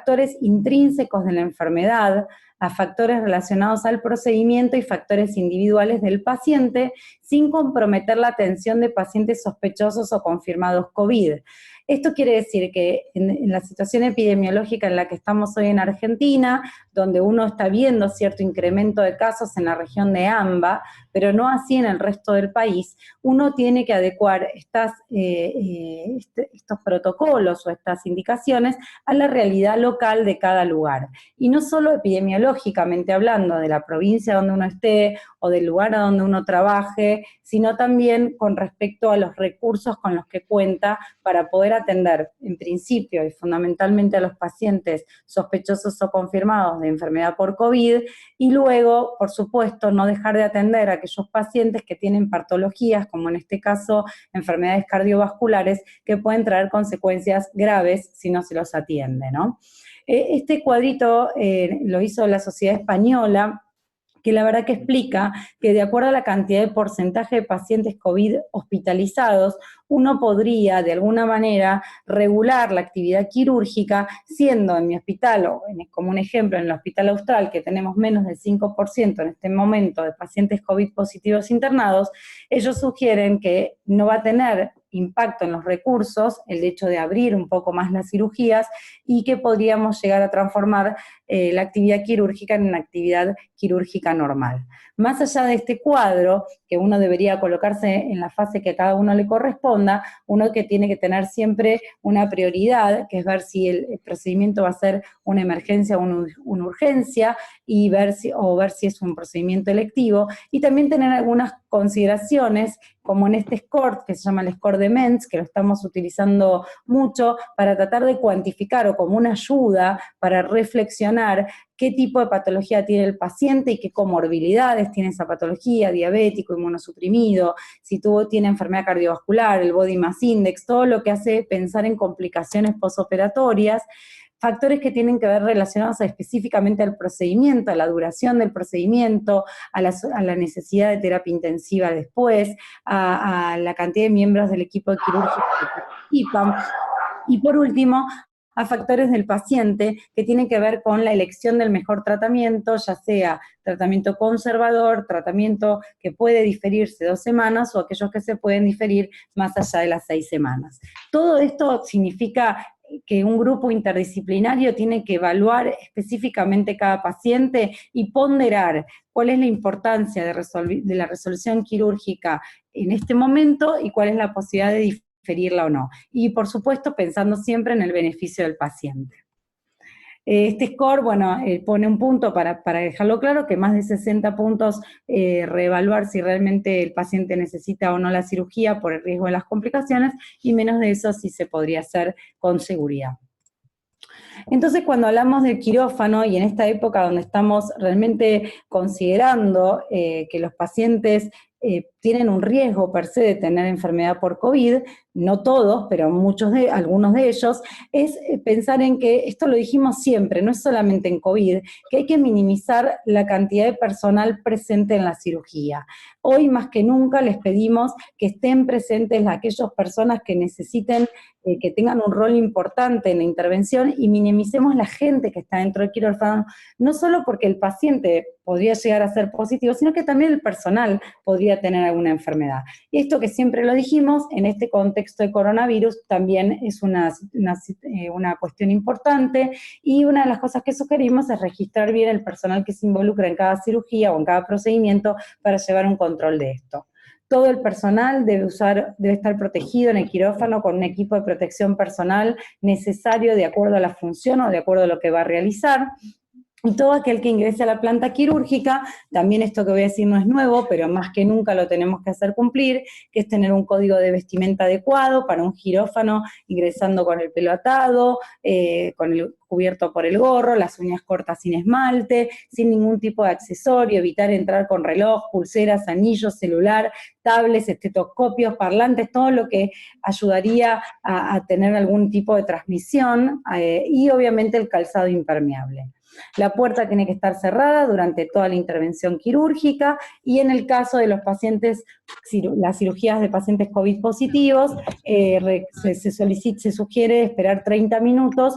factores intrínsecos de la enfermedad, a factores relacionados al procedimiento y factores individuales del paciente, sin comprometer la atención de pacientes sospechosos o confirmados COVID. Esto quiere decir que en la situación epidemiológica en la que estamos hoy en Argentina, donde uno está viendo cierto incremento de casos en la región de AMBA, pero no así en el resto del país, uno tiene que adecuar estos protocolos o estas indicaciones a la realidad local de cada lugar. Y no solo epidemiológicamente hablando de la provincia donde uno esté o del lugar a donde uno trabaje, sino también con respecto a los recursos con los que cuenta para poder atender en principio y fundamentalmente a los pacientes sospechosos o confirmados de enfermedad por COVID, y luego, por supuesto, no dejar de atender a aquellos pacientes que tienen patologías, como en este caso enfermedades cardiovasculares, que pueden traer consecuencias graves si no se los atiende, ¿no? Este cuadrito lo hizo la Sociedad Española, que la verdad que explica que de acuerdo a la cantidad de porcentaje de pacientes COVID hospitalizados, uno podría de alguna manera regular la actividad quirúrgica, siendo en mi hospital, o como un ejemplo en el Hospital Austral, que tenemos menos del 5% en este momento de pacientes COVID positivos internados, ellos sugieren que no va a tener impacto en los recursos el hecho de abrir un poco más las cirugías y que podríamos llegar a transformar la actividad quirúrgica en una actividad quirúrgica normal. Más allá de este cuadro, que uno debería colocarse en la fase que a cada uno le corresponda, uno que tiene que tener siempre una prioridad, que es ver si el procedimiento va a ser una emergencia o una urgencia, y ver si es un procedimiento electivo, y también tener algunas consideraciones, como en este score, que se llama el score de Mentz, que lo estamos utilizando mucho para tratar de cuantificar o como una ayuda para reflexionar qué tipo de patología tiene el paciente y qué comorbilidades tiene esa patología, diabético, inmunosuprimido, si tiene enfermedad cardiovascular, el Body Mass Index, todo lo que hace pensar en complicaciones posoperatorias, factores que tienen que ver relacionados específicamente al procedimiento, a la duración del procedimiento, a la necesidad de terapia intensiva después, a la cantidad de miembros del equipo quirúrgico que participan, y por último, a factores del paciente que tienen que ver con la elección del mejor tratamiento, ya sea tratamiento conservador, tratamiento que puede diferirse 2 semanas o aquellos que se pueden diferir más allá de las 6 semanas. Todo esto significa que un grupo interdisciplinario tiene que evaluar específicamente cada paciente y ponderar cuál es la importancia de la resolución quirúrgica en este momento y cuál es la posibilidad de diferirla o no. Y por supuesto pensando siempre en el beneficio del paciente. Este score, bueno, pone un punto para dejarlo claro, que más de 60 puntos reevaluar si realmente el paciente necesita o no la cirugía por el riesgo de las complicaciones, y menos de eso sí se podría hacer con seguridad. Entonces, cuando hablamos del quirófano, y en esta época donde estamos realmente considerando que los pacientes tienen un riesgo per se de tener enfermedad por COVID, no todos, pero algunos de ellos, es pensar en que, esto lo dijimos siempre, no es solamente en COVID, que hay que minimizar la cantidad de personal presente en la cirugía. Hoy más que nunca les pedimos que estén presentes aquellas personas que necesiten, que tengan un rol importante en la intervención, y minimicemos la gente que está dentro del quirófano, no solo porque el paciente podría llegar a ser positivo, sino que también el personal podría tener alguna enfermedad. Y esto, que siempre lo dijimos, en este contexto de coronavirus también es una cuestión importante, y una de las cosas que sugerimos es registrar bien el personal que se involucra en cada cirugía o en cada procedimiento para llevar un control de esto. Todo el personal debe estar protegido en el quirófano con un equipo de protección personal necesario de acuerdo a la función o de acuerdo a lo que va a realizar. Y todo aquel que ingrese a la planta quirúrgica, también esto que voy a decir no es nuevo, pero más que nunca lo tenemos que hacer cumplir, que es tener un código de vestimenta adecuado para un quirófano, ingresando con el pelo atado, con el cubierto por el gorro, las uñas cortas sin esmalte, sin ningún tipo de accesorio, evitar entrar con reloj, pulseras, anillos, celular, tablets, estetoscopios, parlantes, todo lo que ayudaría a tener algún tipo de transmisión, y obviamente el calzado impermeable. La puerta tiene que estar cerrada durante toda la intervención quirúrgica y en el caso de los pacientes, las cirugías de pacientes COVID positivos, se sugiere esperar 30 minutos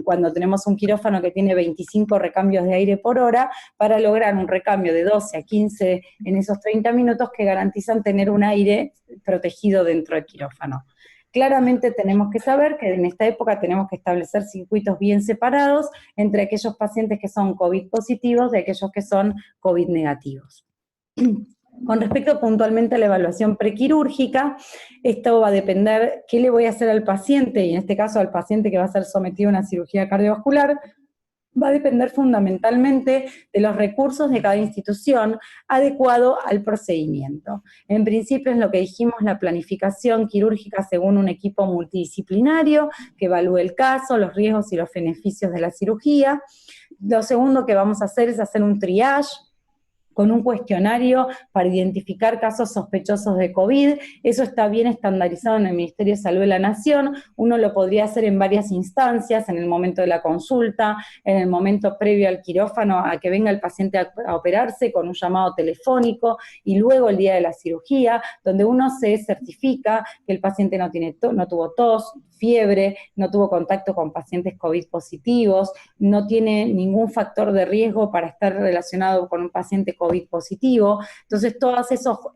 cuando tenemos un quirófano que tiene 25 recambios de aire por hora para lograr un recambio de 12 a 15 en esos 30 minutos que garantizan tener un aire protegido dentro del quirófano. Claramente tenemos que saber que en esta época tenemos que establecer circuitos bien separados entre aquellos pacientes que son COVID positivos y aquellos que son COVID negativos. Con respecto puntualmente a la evaluación prequirúrgica, esto va a depender qué le voy a hacer al paciente, y en este caso al paciente que va a ser sometido a una cirugía cardiovascular, va a depender fundamentalmente de los recursos de cada institución adecuado al procedimiento. En principio es lo que dijimos, la planificación quirúrgica según un equipo multidisciplinario que evalúe el caso, los riesgos y los beneficios de la cirugía. Lo segundo que vamos a hacer es hacer un triage con un cuestionario para identificar casos sospechosos de COVID. Eso está bien estandarizado en el Ministerio de Salud de la Nación. Uno lo podría hacer en varias instancias, en el momento de la consulta, en el momento previo al quirófano, a que venga el paciente a operarse con un llamado telefónico, y luego el día de la cirugía, donde uno se certifica que el paciente no tuvo tos, fiebre, no tuvo contacto con pacientes COVID positivos, no tiene ningún factor de riesgo para estar relacionado con un paciente COVID positivo. Entonces,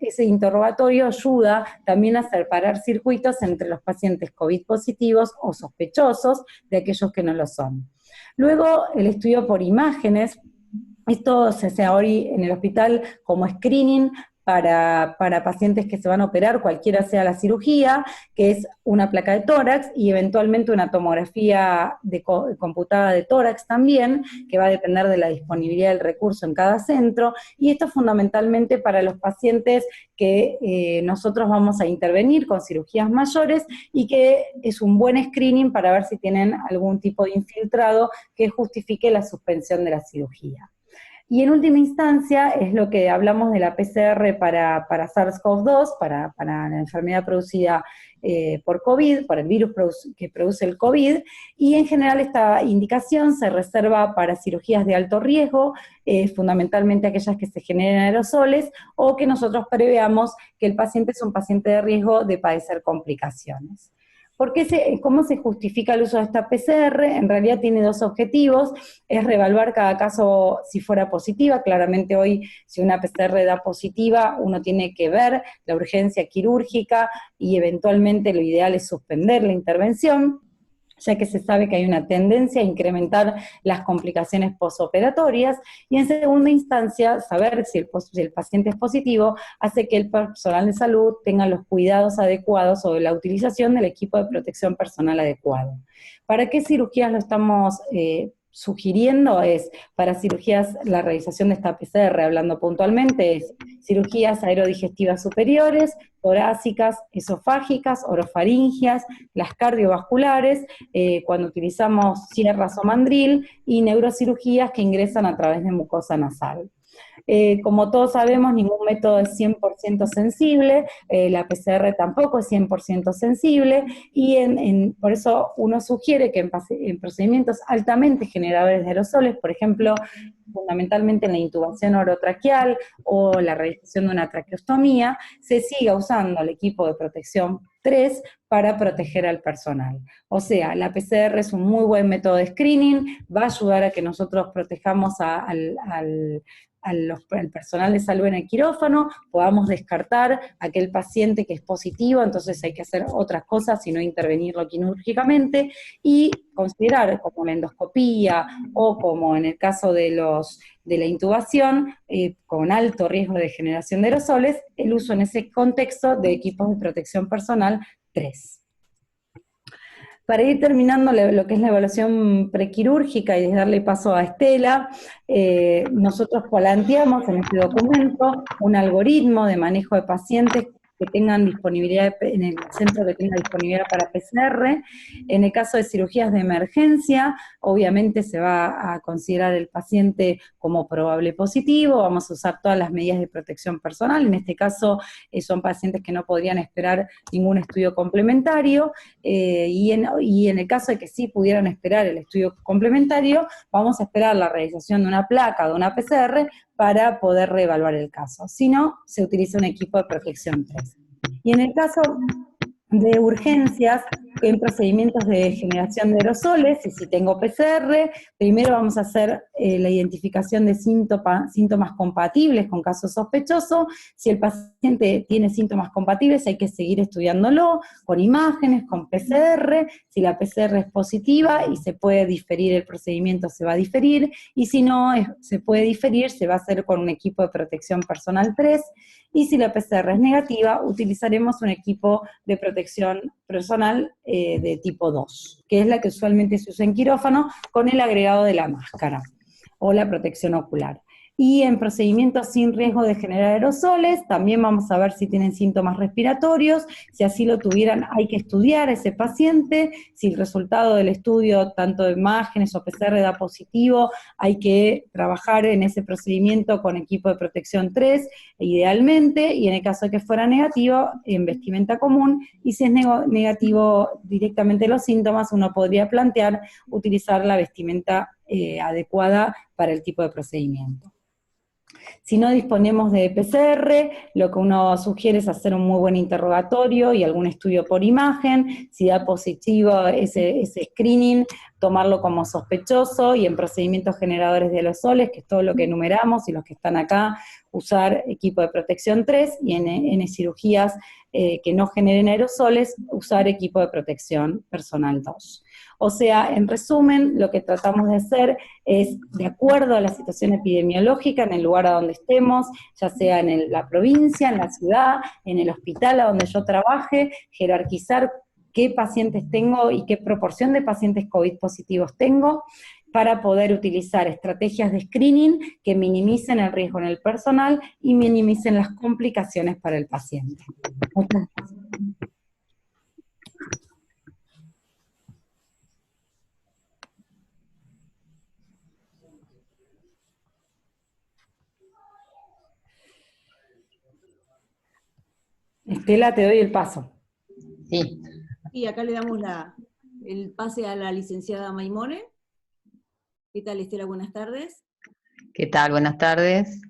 ese interrogatorio ayuda también a separar circuitos entre los pacientes COVID positivos o sospechosos de aquellos que no lo son. Luego, el estudio por imágenes. Esto se hace ahora en el hospital como screening para pacientes que se van a operar, cualquiera sea la cirugía, que es una placa de tórax y eventualmente una tomografía computada de tórax también, que va a depender de la disponibilidad del recurso en cada centro, y esto fundamentalmente para los pacientes que nosotros vamos a intervenir con cirugías mayores y que es un buen screening para ver si tienen algún tipo de infiltrado que justifique la suspensión de la cirugía. Y en última instancia es lo que hablamos de la PCR para SARS-CoV-2, para la enfermedad producida por COVID, por el virus que produce el COVID, y en general esta indicación se reserva para cirugías de alto riesgo, fundamentalmente aquellas que se generen aerosoles, o que nosotros preveamos que el paciente es un paciente de riesgo de padecer complicaciones. ¿Cómo se justifica el uso de esta PCR? En realidad tiene dos objetivos, es reevaluar cada caso si fuera positiva. Claramente hoy, si una PCR da positiva, uno tiene que ver la urgencia quirúrgica y eventualmente lo ideal es suspender la intervención, ya que se sabe que hay una tendencia a incrementar las complicaciones posoperatorias, y en segunda instancia, saber si el paciente es positivo hace que el personal de salud tenga los cuidados adecuados o la utilización del equipo de protección personal adecuado. ¿Para qué cirugías lo estamos sugiriendo? Es para cirugías, la realización de esta PCR, hablando puntualmente, es cirugías aerodigestivas superiores, torácicas, esofágicas, orofaringias, las cardiovasculares, cuando utilizamos sierras o mandril, y neurocirugías que ingresan a través de mucosa nasal. Como todos sabemos, ningún método es 100% sensible, la PCR tampoco es 100% sensible, y por eso uno sugiere que en procedimientos altamente generadores de aerosoles, por ejemplo, fundamentalmente en la intubación orotraqueal o la realización de una traqueostomía, se siga usando el equipo de protección 3 para proteger al personal. O sea, la PCR es un muy buen método de screening, va a ayudar a que nosotros protejamos al personal de salud en el quirófano, podamos descartar aquel paciente que es positivo, entonces hay que hacer otras cosas y no intervenirlo quirúrgicamente, y considerar como la endoscopía o como en el caso de la intubación, con alto riesgo de generación de aerosoles, el uso en ese contexto de equipos de protección personal 3. Para ir terminando lo que es la evaluación prequirúrgica y darle paso a Estela, nosotros planteamos en este documento un algoritmo de manejo de pacientes que tengan disponibilidad, en el centro que tenga disponibilidad para PCR. En el caso de cirugías de emergencia, obviamente se va a considerar el paciente como probable positivo, vamos a usar todas las medidas de protección personal, en este caso son pacientes que no podrían esperar ningún estudio complementario, y en el caso de que sí pudieran esperar el estudio complementario, vamos a esperar la realización de una placa o de una PCR para poder reevaluar el caso. Si no, se utiliza un equipo de protección 3. Y en el caso de urgencias, en procedimientos de generación de aerosoles, y si tengo PCR, primero vamos a hacer la identificación de síntomas compatibles con caso sospechoso. Si el paciente tiene síntomas compatibles, hay que seguir estudiándolo con imágenes, con PCR. Si la PCR es positiva y se puede diferir el procedimiento, se va a diferir, y si no se puede diferir, se va a hacer con un equipo de protección personal 3, y si la PCR es negativa, utilizaremos un equipo de protección personal de tipo 2, que es la que usualmente se usa en quirófano, con el agregado de la máscara o la protección ocular. Y en procedimientos sin riesgo de generar aerosoles, también vamos a ver si tienen síntomas respiratorios. Si así lo tuvieran, hay que estudiar a ese paciente. Si el resultado del estudio, tanto de imágenes o PCR, da positivo, hay que trabajar en ese procedimiento con equipo de protección 3, idealmente, y en el caso de que fuera negativo, en vestimenta común, y si es negativo directamente los síntomas, uno podría plantear utilizar la vestimenta adecuada para el tipo de procedimiento. Si no disponemos de PCR, lo que uno sugiere es hacer un muy buen interrogatorio y algún estudio por imagen. Si da positivo ese screening, tomarlo como sospechoso, y en procedimientos generadores de aerosoles, que es todo lo que enumeramos y los que están acá, usar equipo de protección 3, y en cirugías que no generen aerosoles, usar equipo de protección personal 2. O sea, en resumen, lo que tratamos de hacer es, de acuerdo a la situación epidemiológica en el lugar a donde estemos, ya sea en la provincia, en la ciudad, en el hospital a donde yo trabaje, jerarquizar qué pacientes tengo y qué proporción de pacientes COVID positivos tengo, para poder utilizar estrategias de screening que minimicen el riesgo en el personal y minimicen las complicaciones para el paciente. Muchas gracias. Estela, te doy el paso. Sí. Y acá le damos el pase a la licenciada Maimone. ¿Qué tal, Estela? Buenas tardes. ¿Qué tal? Buenas tardes.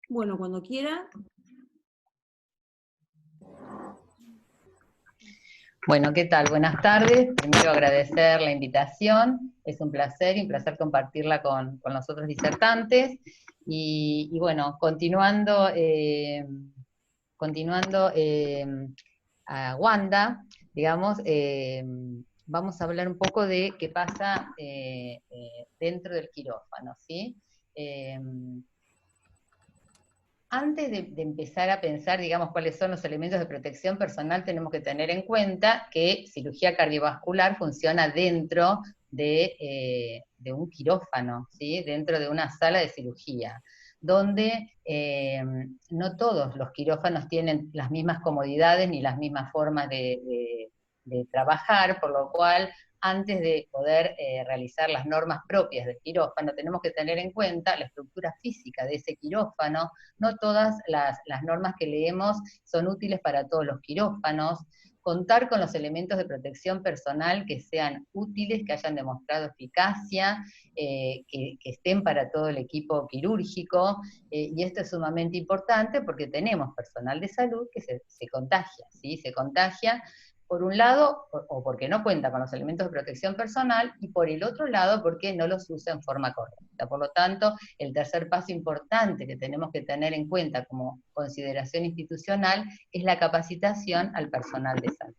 Bueno, cuando quiera. Bueno, ¿qué tal? Buenas tardes. Primero agradecer la invitación. Es un placer compartirla con los otros disertantes. Y bueno, continuando a Wanda, digamos, vamos a hablar un poco de qué pasa dentro del quirófano, ¿sí? Antes de empezar a pensar, digamos, cuáles son los elementos de protección personal, tenemos que tener en cuenta que cirugía cardiovascular funciona dentro de un quirófano, ¿sí? Dentro de una sala de cirugía, donde no todos los quirófanos tienen las mismas comodidades ni las mismas formas de trabajar, por lo cual antes de poder realizar las normas propias del quirófano, tenemos que tener en cuenta la estructura física de ese quirófano. No todas las normas que leemos son útiles para todos los quirófanos. Contar con los elementos de protección personal que sean útiles, que hayan demostrado eficacia, que estén para todo el equipo quirúrgico, y esto es sumamente importante porque tenemos personal de salud que se contagia, ¿sí? Se contagia, por un lado, o porque no cuenta con los elementos de protección personal, y por el otro lado, porque no los usa en forma correcta. Por lo tanto, el tercer paso importante que tenemos que tener en cuenta como consideración institucional es la capacitación al personal de salud.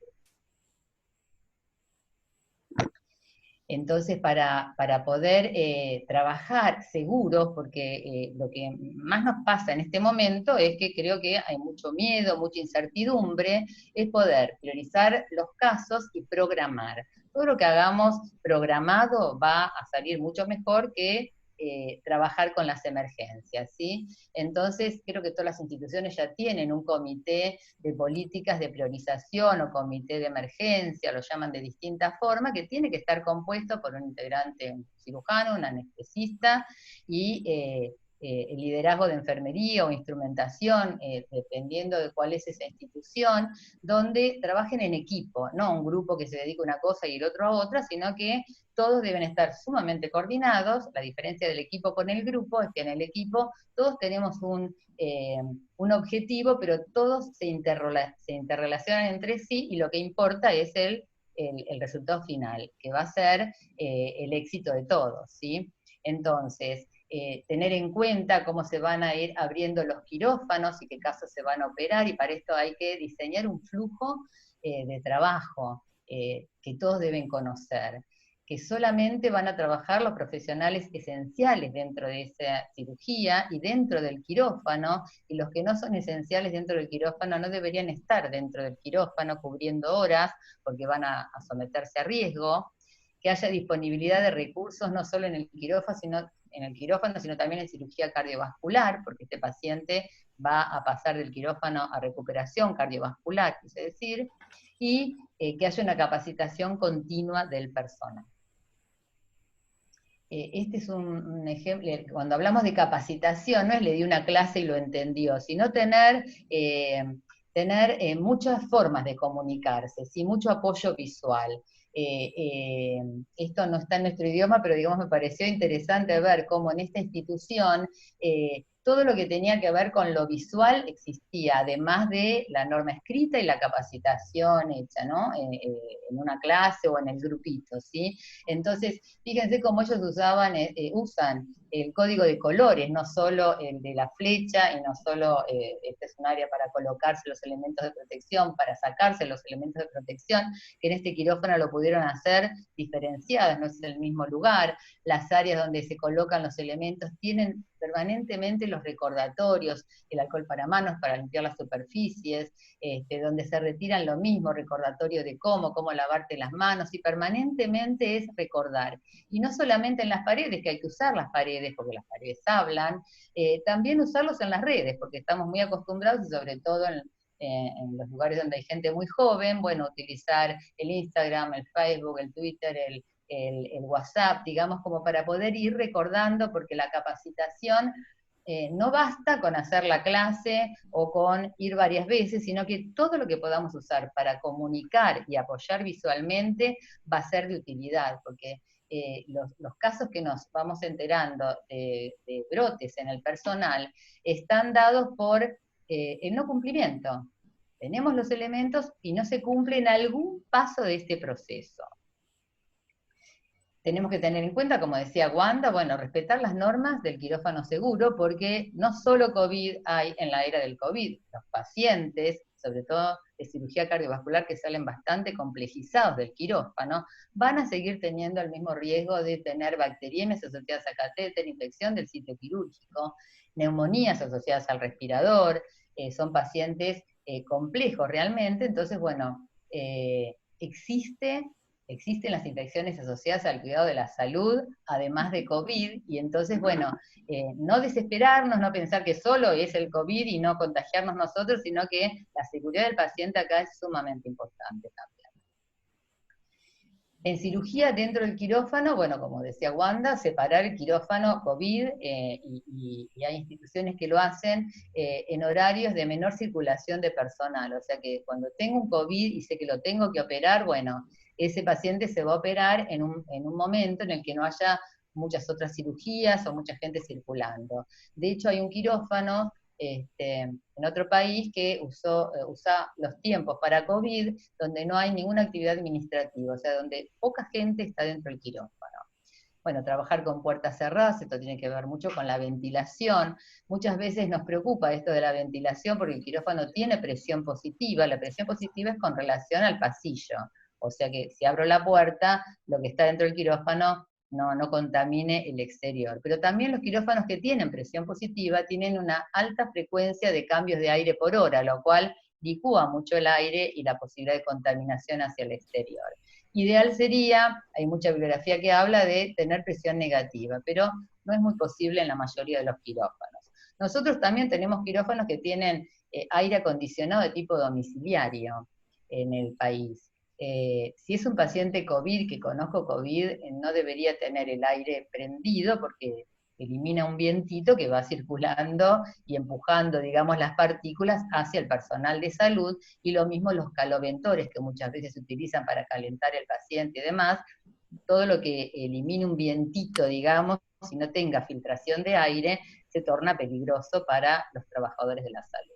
Entonces, para poder trabajar seguros, porque lo que más nos pasa en este momento es que creo que hay mucho miedo, mucha incertidumbre, es poder priorizar los casos y programar. Todo lo que hagamos programado va a salir mucho mejor que trabajar con las emergencias, ¿sí? Entonces, creo que todas las instituciones ya tienen un comité de políticas de priorización o comité de emergencia, lo llaman de distintas formas, que tiene que estar compuesto por un integrante, un cirujano, un anestesista y el liderazgo de enfermería o instrumentación, dependiendo de cuál es esa institución, donde trabajen en equipo, no un grupo que se dedique a una cosa y el otro a otra, sino que todos deben estar sumamente coordinados. La diferencia del equipo con el grupo es que en el equipo todos tenemos un objetivo, pero todos se interrelacionan entre sí, y lo que importa es el resultado final, que va a ser el éxito de todos, ¿sí? Entonces, tener en cuenta cómo se van a ir abriendo los quirófanos y qué casos se van a operar, y para esto hay que diseñar un flujo de trabajo que todos deben conocer, que solamente van a trabajar los profesionales esenciales dentro de esa cirugía y dentro del quirófano, y los que no son esenciales dentro del quirófano no deberían estar dentro del quirófano cubriendo horas, porque van a someterse a riesgo, que haya disponibilidad de recursos no solo en el quirófano, sino también en cirugía cardiovascular, porque este paciente va a pasar del quirófano a recuperación cardiovascular, quise decir, y que haya una capacitación continua del personal. Este es un ejemplo. Cuando hablamos de capacitación, no es le di una clase y lo entendió, sino tener muchas formas de comunicarse, ¿sí? Mucho apoyo visual. Esto no está en nuestro idioma, pero digamos me pareció interesante ver cómo en esta institución todo lo que tenía que ver con lo visual existía, además de la norma escrita y la capacitación hecha, ¿no? En una clase o en el grupito, ¿sí? Entonces, fíjense cómo ellos usan el código de colores, no solo el de la flecha, y no solo, este es un área para colocarse los elementos de protección, para sacarse los elementos de protección, que en este quirófano lo pudieron hacer diferenciados, no es el mismo lugar. Las áreas donde se colocan los elementos tienen permanentemente los recordatorios, el alcohol para manos para limpiar las superficies, donde se retiran lo mismo, recordatorio de cómo lavarte las manos, y permanentemente es recordar. Y no solamente en las paredes, que hay que usar las paredes, porque las paredes hablan, también usarlos en las redes, porque estamos muy acostumbrados, y sobre todo en los lugares donde hay gente muy joven, bueno, utilizar el Instagram, el Facebook, el Twitter, el WhatsApp, digamos, como para poder ir recordando, porque la capacitación no basta con hacer la clase o con ir varias veces, sino que todo lo que podamos usar para comunicar y apoyar visualmente va a ser de utilidad, porque los casos que nos vamos enterando de brotes en el personal están dados por el no cumplimiento. Tenemos los elementos y no se cumple en algún paso de este proceso. Tenemos que tener en cuenta, como decía Wanda, bueno, respetar las normas del quirófano seguro, porque no solo COVID hay en la era del COVID. Los pacientes, sobre todo de cirugía cardiovascular, que salen bastante complejizados del quirófano, van a seguir teniendo el mismo riesgo de tener bacteriemias asociadas a catéter, infección del sitio quirúrgico, neumonías asociadas al respirador. Son pacientes complejos realmente. Entonces, bueno, existen las infecciones asociadas al cuidado de la salud, además de COVID, y entonces, bueno, no desesperarnos, no pensar que solo es el COVID y no contagiarnos nosotros, sino que la seguridad del paciente acá es sumamente importante también. En cirugía dentro del quirófano, bueno, como decía Wanda, separar el quirófano COVID, y hay instituciones que lo hacen en horarios de menor circulación de personal, o sea que cuando tengo un COVID y sé que lo tengo que operar, bueno, ese paciente se va a operar en un momento en el que no haya muchas otras cirugías o mucha gente circulando. De hecho, hay un quirófano en otro país que usa los tiempos para COVID, donde no hay ninguna actividad administrativa, o sea, donde poca gente está dentro del quirófano. Bueno, trabajar con puertas cerradas, esto tiene que ver mucho con la ventilación. Muchas veces nos preocupa esto de la ventilación, porque el quirófano tiene presión positiva. La presión positiva es con relación al pasillo, o sea que si abro la puerta, lo que está dentro del quirófano no contamine el exterior. Pero también los quirófanos que tienen presión positiva tienen una alta frecuencia de cambios de aire por hora, lo cual licúa mucho el aire y la posibilidad de contaminación hacia el exterior. Ideal sería, hay mucha bibliografía que habla de tener presión negativa, pero no es muy posible en la mayoría de los quirófanos. Nosotros también tenemos quirófanos que tienen aire acondicionado de tipo domiciliario en el país. Si es un paciente COVID, que conozco COVID, no debería tener el aire prendido porque elimina un vientito que va circulando y empujando, digamos, las partículas hacia el personal de salud, y lo mismo los caloventores que muchas veces se utilizan para calentar el paciente y demás. Todo lo que elimine un vientito, digamos, si no tenga filtración de aire, se torna peligroso para los trabajadores de la salud.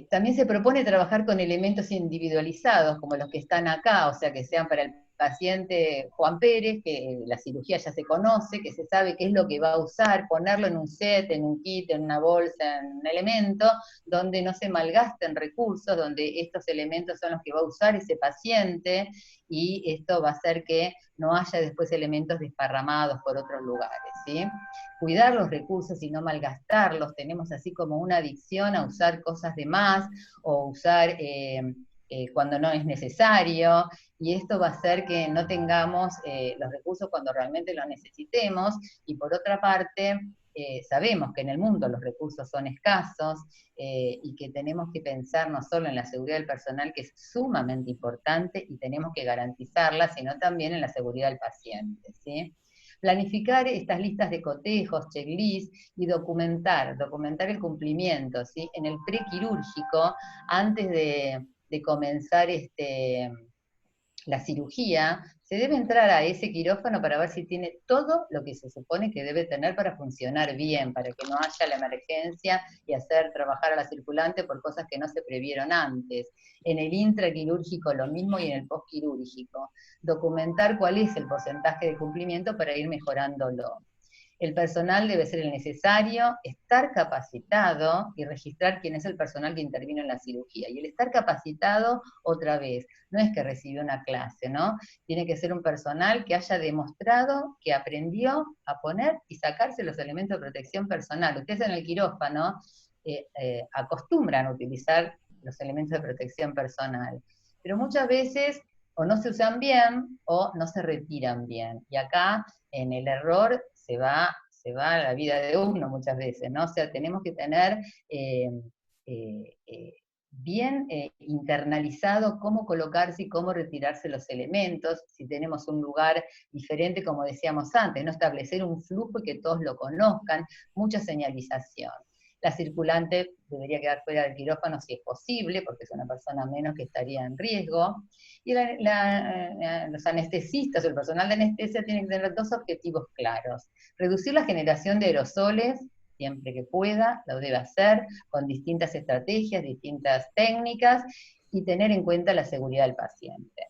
También se propone trabajar con elementos individualizados, como los que están acá, o sea, que sean para el paciente Juan Pérez, que la cirugía ya se conoce, que se sabe qué es lo que va a usar, ponerlo en un set, en un kit, en una bolsa, en un elemento, donde no se malgasten recursos, donde estos elementos son los que va a usar ese paciente, y esto va a hacer que no haya después elementos desparramados por otros lugares, ¿sí? Cuidar los recursos y no malgastarlos. Tenemos así como una adicción a usar cosas de más, o usar cuando no es necesario, y esto va a hacer que no tengamos los recursos cuando realmente los necesitemos, y por otra parte, sabemos que en el mundo los recursos son escasos, y que tenemos que pensar no solo en la seguridad del personal, que es sumamente importante, y tenemos que garantizarla, sino también en la seguridad del paciente, ¿sí? Planificar estas listas de cotejos, checklist, y documentar el cumplimiento, ¿sí? En el prequirúrgico, antes de comenzar la cirugía, se debe entrar a ese quirófano para ver si tiene todo lo que se supone que debe tener para funcionar bien, para que no haya la emergencia y hacer trabajar a la circulante por cosas que no se previeron antes. En el intraquirúrgico lo mismo, y en el postquirúrgico. Documentar cuál es el porcentaje de cumplimiento para ir mejorándolo. El personal debe ser el necesario, estar capacitado y registrar quién es el personal que intervino en la cirugía. Y el estar capacitado, otra vez, no es que recibió una clase, ¿no? Tiene que ser un personal que haya demostrado que aprendió a poner y sacarse los elementos de protección personal. Ustedes en el quirófano acostumbran a utilizar los elementos de protección personal, pero muchas veces o no se usan bien o no se retiran bien. Y acá, en el error, se va la vida de uno muchas veces, ¿no? O sea, tenemos que tener bien internalizado cómo colocarse y cómo retirarse los elementos. Si tenemos un lugar diferente, como decíamos antes, no establecer un flujo y que todos lo conozcan, mucha señalización. La circulante debería quedar fuera del quirófano si es posible, porque es una persona menos que estaría en riesgo. Y los anestesistas o el personal de anestesia tienen que tener dos objetivos claros: reducir la generación de aerosoles, siempre que pueda, lo debe hacer, con distintas estrategias, distintas técnicas, y tener en cuenta la seguridad del paciente.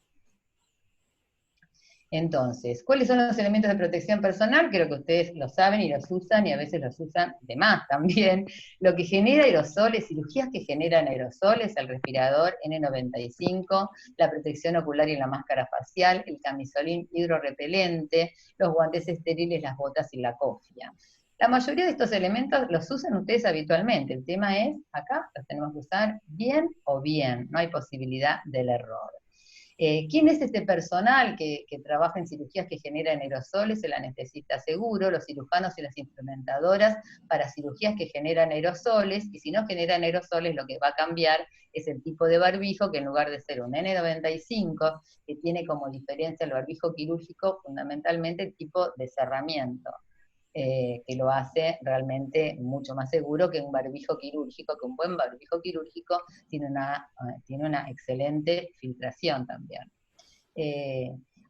Entonces, ¿cuáles son los elementos de protección personal? Creo que ustedes lo saben y los usan, y a veces los usan de más también. Lo que genera aerosoles, cirugías que generan aerosoles: el respirador N95, la protección ocular y la máscara facial, el camisolín hidrorrepelente, los guantes estériles, las botas y la cofia. La mayoría de estos elementos los usan ustedes habitualmente. El tema es, acá los tenemos que usar bien o bien, no hay posibilidad del error. ¿Quién es este personal que trabaja en cirugías que generan aerosoles? El anestesista seguro, los cirujanos y las instrumentadoras para cirugías que generan aerosoles, y si no generan aerosoles, lo que va a cambiar es el tipo de barbijo, que en lugar de ser un N95, que tiene como diferencia el barbijo quirúrgico fundamentalmente el tipo de cerramiento, que lo hace realmente mucho más seguro que un barbijo quirúrgico, que un buen barbijo quirúrgico tiene una excelente filtración también.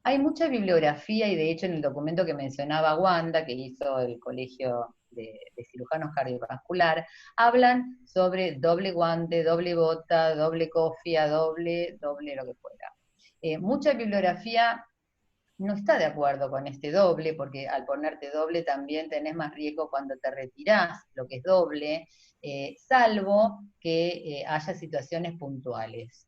Hay mucha bibliografía, y de hecho en el documento que mencionaba Wanda, que hizo el Colegio de Cirujanos Cardiovascular, hablan sobre doble guante, doble bota, doble cofia, doble lo que fuera. Mucha bibliografía no está de acuerdo con este doble, porque al ponerte doble también tenés más riesgo cuando te retirás lo que es doble, salvo que haya situaciones puntuales.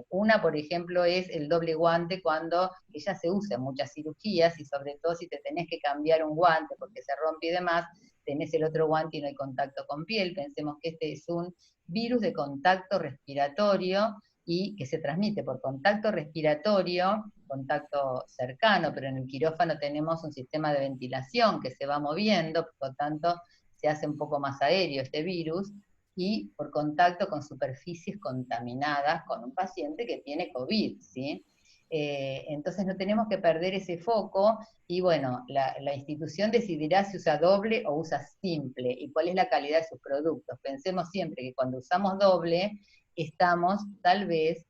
Una, por ejemplo, es el doble guante, cuando ya se usa en muchas cirugías, y sobre todo si te tenés que cambiar un guante porque se rompe y demás, tenés el otro guante y no hay contacto con piel. Pensemos que este es un virus de contacto respiratorio, y que se transmite por contacto respiratorio, contacto cercano, pero en el quirófano tenemos un sistema de ventilación que se va moviendo, por lo tanto se hace un poco más aéreo este virus, y por contacto con superficies contaminadas con un paciente que tiene COVID, ¿sí? Entonces no tenemos que perder ese foco, y bueno, la institución decidirá si usa doble o usa simple, y cuál es la calidad de sus productos. Pensemos siempre que cuando usamos doble, estamos tal vez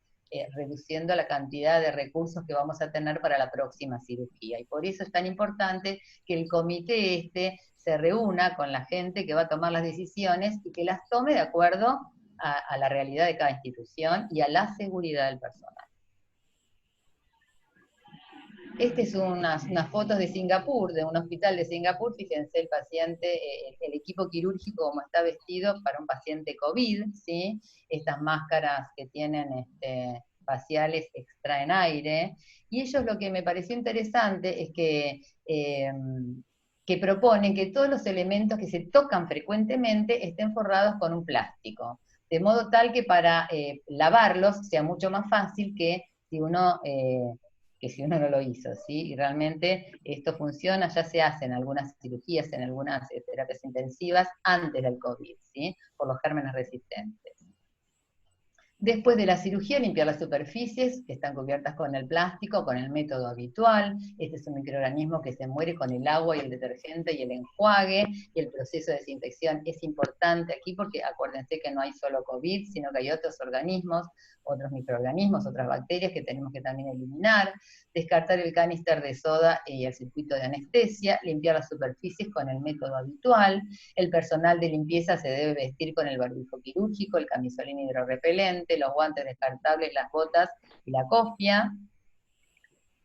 reduciendo la cantidad de recursos que vamos a tener para la próxima cirugía, y por eso es tan importante que el comité se reúna con la gente que va a tomar las decisiones, y que las tome de acuerdo a la realidad de cada institución y a la seguridad del personal. Estas son unas fotos de Singapur, de un hospital de Singapur. Fíjense el paciente, el equipo quirúrgico como está vestido para un paciente COVID, ¿sí? Estas máscaras que tienen faciales extraen aire, y ellos, lo que me pareció interesante es que proponen que todos los elementos que se tocan frecuentemente estén forrados con un plástico, de modo tal que para lavarlos sea mucho más fácil que si uno no lo hizo, ¿sí? Y realmente esto funciona, ya se hace en algunas cirugías, en algunas terapias intensivas antes del COVID, ¿sí? Por los gérmenes resistentes. Después de la cirugía, limpiar las superficies que están cubiertas con el plástico, con el método habitual. Este es un microorganismo que se muere con el agua y el detergente y el enjuague, y el proceso de desinfección es importante aquí porque acuérdense que no hay solo COVID, sino que hay otros organismos, otros microorganismos, otras bacterias que tenemos que también eliminar. Descartar el canister de soda y el circuito de anestesia, limpiar las superficies con el método habitual. El personal de limpieza se debe vestir con el barbijo quirúrgico, el camisolín hidrorrepelente, los guantes descartables, las botas y la cofia.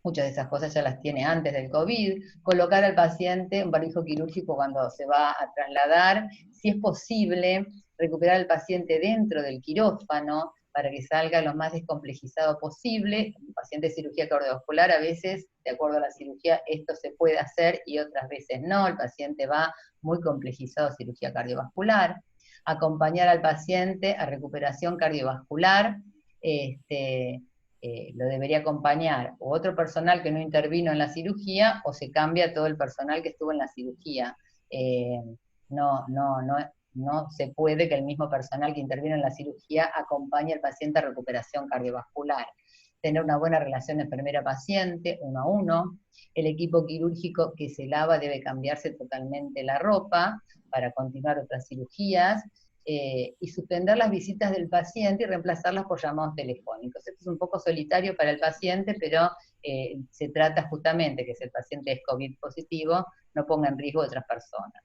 Muchas de esas cosas ya las tiene antes del COVID. Colocar al paciente un barbijo quirúrgico cuando se va a trasladar. Si es posible, recuperar al paciente dentro del quirófano para que salga lo más descomplejizado posible. En paciente de cirugía cardiovascular, a veces, de acuerdo a la cirugía, esto se puede hacer y otras veces no. El paciente va muy complejizado a cirugía cardiovascular. Acompañar al paciente a recuperación cardiovascular, lo debería acompañar o otro personal que no intervino en la cirugía, o se cambia todo el personal que estuvo en la cirugía. No se puede que el mismo personal que intervino en la cirugía acompañe al paciente a recuperación cardiovascular. Tener una buena relación enfermera-paciente, 1 a 1. El equipo quirúrgico que se lava debe cambiarse totalmente la ropa para continuar otras cirugías, y suspender las visitas del paciente y reemplazarlas por llamados telefónicos. Esto es un poco solitario para el paciente, pero se trata justamente que si el paciente es COVID positivo, no ponga en riesgo a otras personas.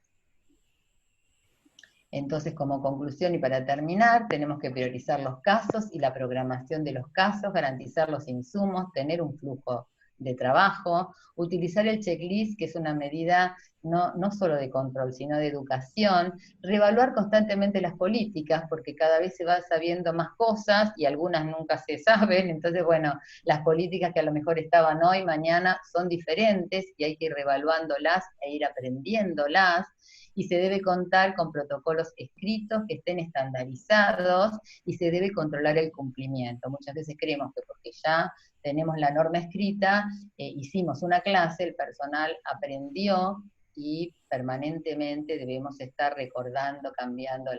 Entonces, como conclusión y para terminar, tenemos que priorizar los casos y la programación de los casos, garantizar los insumos, tener un flujo de trabajo, utilizar el checklist, que es una medida no solo de control, sino de educación, reevaluar constantemente las políticas, porque cada vez se va sabiendo más cosas, y algunas nunca se saben. Entonces, bueno, las políticas que a lo mejor estaban hoy, mañana son diferentes, y hay que ir reevaluándolas e ir aprendiéndolas, y se debe contar con protocolos escritos que estén estandarizados, y se debe controlar el cumplimiento. Muchas veces creemos que porque ya tenemos la norma escrita, hicimos una clase, el personal aprendió, y permanentemente debemos estar recordando, cambiando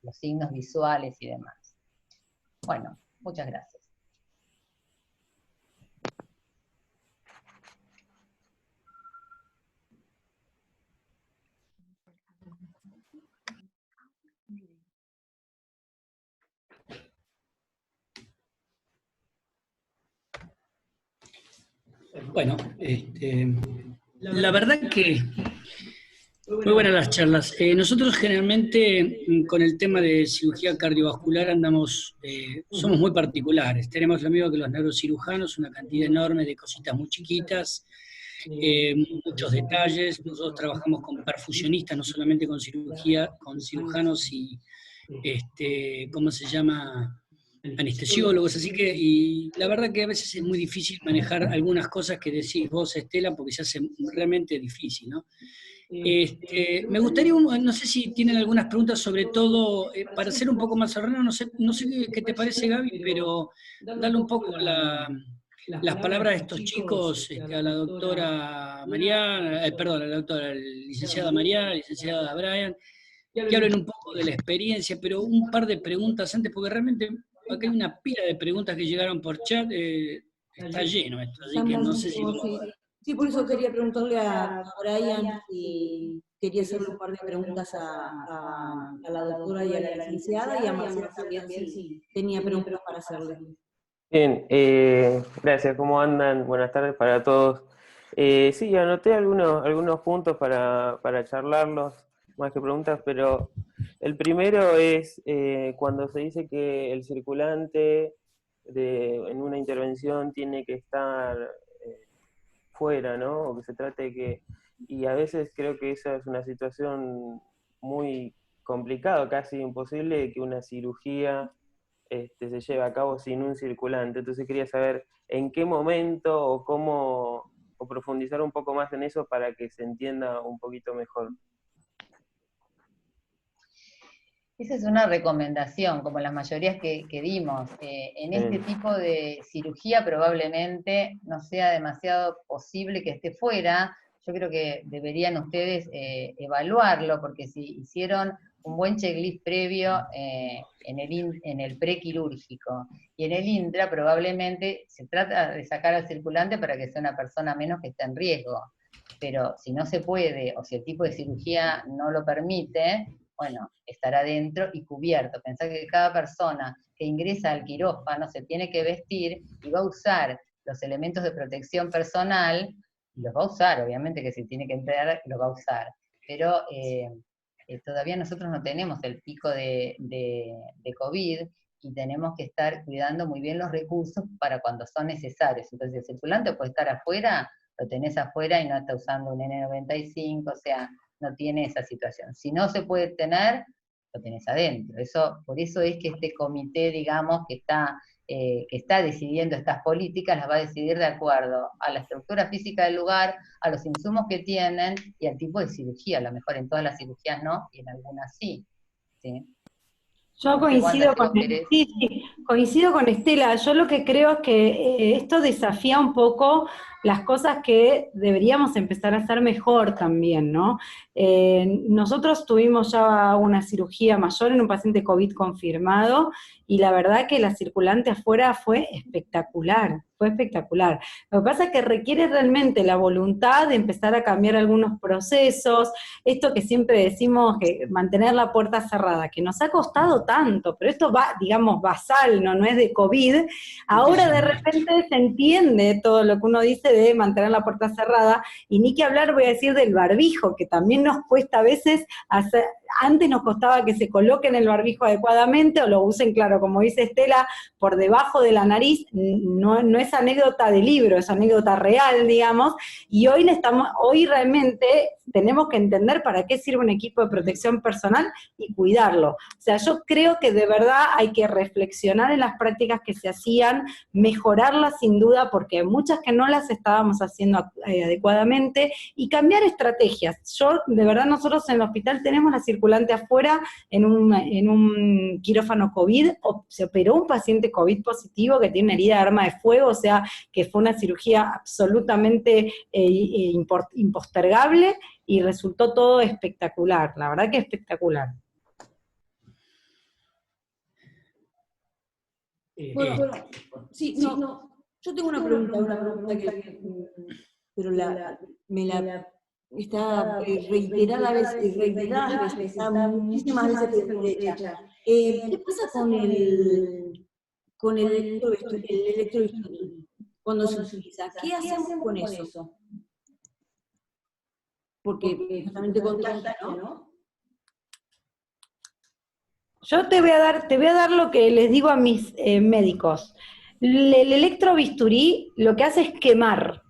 los signos visuales y demás. Bueno, muchas gracias. Bueno, la verdad que muy buenas las charlas. Nosotros generalmente con el tema de cirugía cardiovascular somos muy particulares. Tenemos lo mismo que los neurocirujanos, una cantidad enorme de cositas muy chiquitas, muchos detalles. Nosotros trabajamos con perfusionistas, no solamente con cirujanos y, ¿cómo se llama?, anestesiólogos, así que, y la verdad que a veces es muy difícil manejar algunas cosas que decís vos, Estela, porque se hace realmente difícil, ¿no? Me gustaría, no sé si tienen algunas preguntas, sobre todo, para ser un poco más ordenado, no sé qué te parece, Gaby, pero darle un poco las palabras de estos chicos, a la doctora Mariana, perdón, a la doctora licenciada Mariana, licenciada Brian, que hablen un poco de la experiencia, pero un par de preguntas antes, porque realmente acá hay una pila de preguntas que llegaron por chat, está lleno esto, así que no sé si... Sí, por eso quería preguntarle a Brian si quería hacerle un par de preguntas a la doctora y a la licenciada, y a Marcela también si tenía preguntas para hacerle. Bien, gracias. ¿Cómo andan? Buenas tardes para todos. Sí, anoté algunos puntos para charlarlos, más que preguntas, pero el primero es cuando se dice que el circulante en una intervención tiene que estar fuera, ¿no? O que se trate de que... Y a veces creo que esa es una situación muy complicada, casi imposible, que una cirugía se lleve a cabo sin un circulante. Entonces quería saber en qué momento o cómo, o profundizar un poco más en eso para que se entienda un poquito mejor. Esa es una recomendación, como las mayorías que dimos. En este tipo de cirugía probablemente no sea demasiado posible que esté fuera. Yo creo que deberían ustedes evaluarlo, porque si hicieron un buen checklist previo en el prequirúrgico y en el intra, probablemente se trata de sacar al circulante para que sea una persona menos que esté en riesgo. Pero si no se puede, o si el tipo de cirugía no lo permite, bueno, estará dentro y cubierto. Pensá que cada persona que ingresa al quirófano se tiene que vestir y va a usar los elementos de protección personal, y los va a usar, obviamente que si tiene que entrar, los va a usar. Pero todavía nosotros no tenemos el pico de COVID, y tenemos que estar cuidando muy bien los recursos para cuando son necesarios. Entonces el circulante puede estar afuera, lo tenés afuera y no está usando un N95, o sea, no tiene esa situación. Si no se puede tener, lo tenés adentro. Por eso es que este comité, digamos, que está decidiendo estas políticas, las va a decidir de acuerdo a la estructura física del lugar, a los insumos que tienen y al tipo de cirugía. A lo mejor en todas las cirugías no, y en algunas sí. ¿Sí? Yo coincido con Estela. Yo lo que creo es que esto desafía un poco las cosas que deberíamos empezar a hacer mejor también, ¿no? Nosotros tuvimos ya una cirugía mayor en un paciente COVID confirmado, y la verdad que la circulante afuera fue espectacular. Lo que pasa es que requiere realmente la voluntad de empezar a cambiar algunos procesos, esto que siempre decimos, que mantener la puerta cerrada, que nos ha costado tanto, pero esto va, digamos, basal, no es de COVID. Ahora de repente se entiende todo lo que uno dice de mantener la puerta cerrada, y ni que hablar voy a decir del barbijo, que también nos cuesta a veces hacer. Antes nos costaba que se coloquen el barbijo adecuadamente, o lo usen, claro, como dice Estela, por debajo de la nariz. No es anécdota de libro, es anécdota real, digamos, y hoy realmente tenemos que entender para qué sirve un equipo de protección personal y cuidarlo. O sea, yo creo que de verdad hay que reflexionar en las prácticas que se hacían, mejorarlas sin duda, porque hay muchas que no las estábamos haciendo adecuadamente, y cambiar estrategias. De verdad, nosotros en el hospital tenemos la circulante afuera en un quirófano COVID, se operó un paciente COVID positivo que tiene una herida de arma de fuego, o sea, que fue una cirugía absolutamente impostergable, y resultó todo espectacular, la verdad que espectacular. Bueno, sí, no, yo tengo una pregunta pero está reiterada veces, está muchísimas veces hecha. ¿Qué pasa con el electrobisturí cuando se utiliza? ¿Qué hacemos con eso? Porque justamente contagia, ¿no? Yo te voy a dar lo que les digo a mis médicos. El electrobisturí lo que hace es quemar.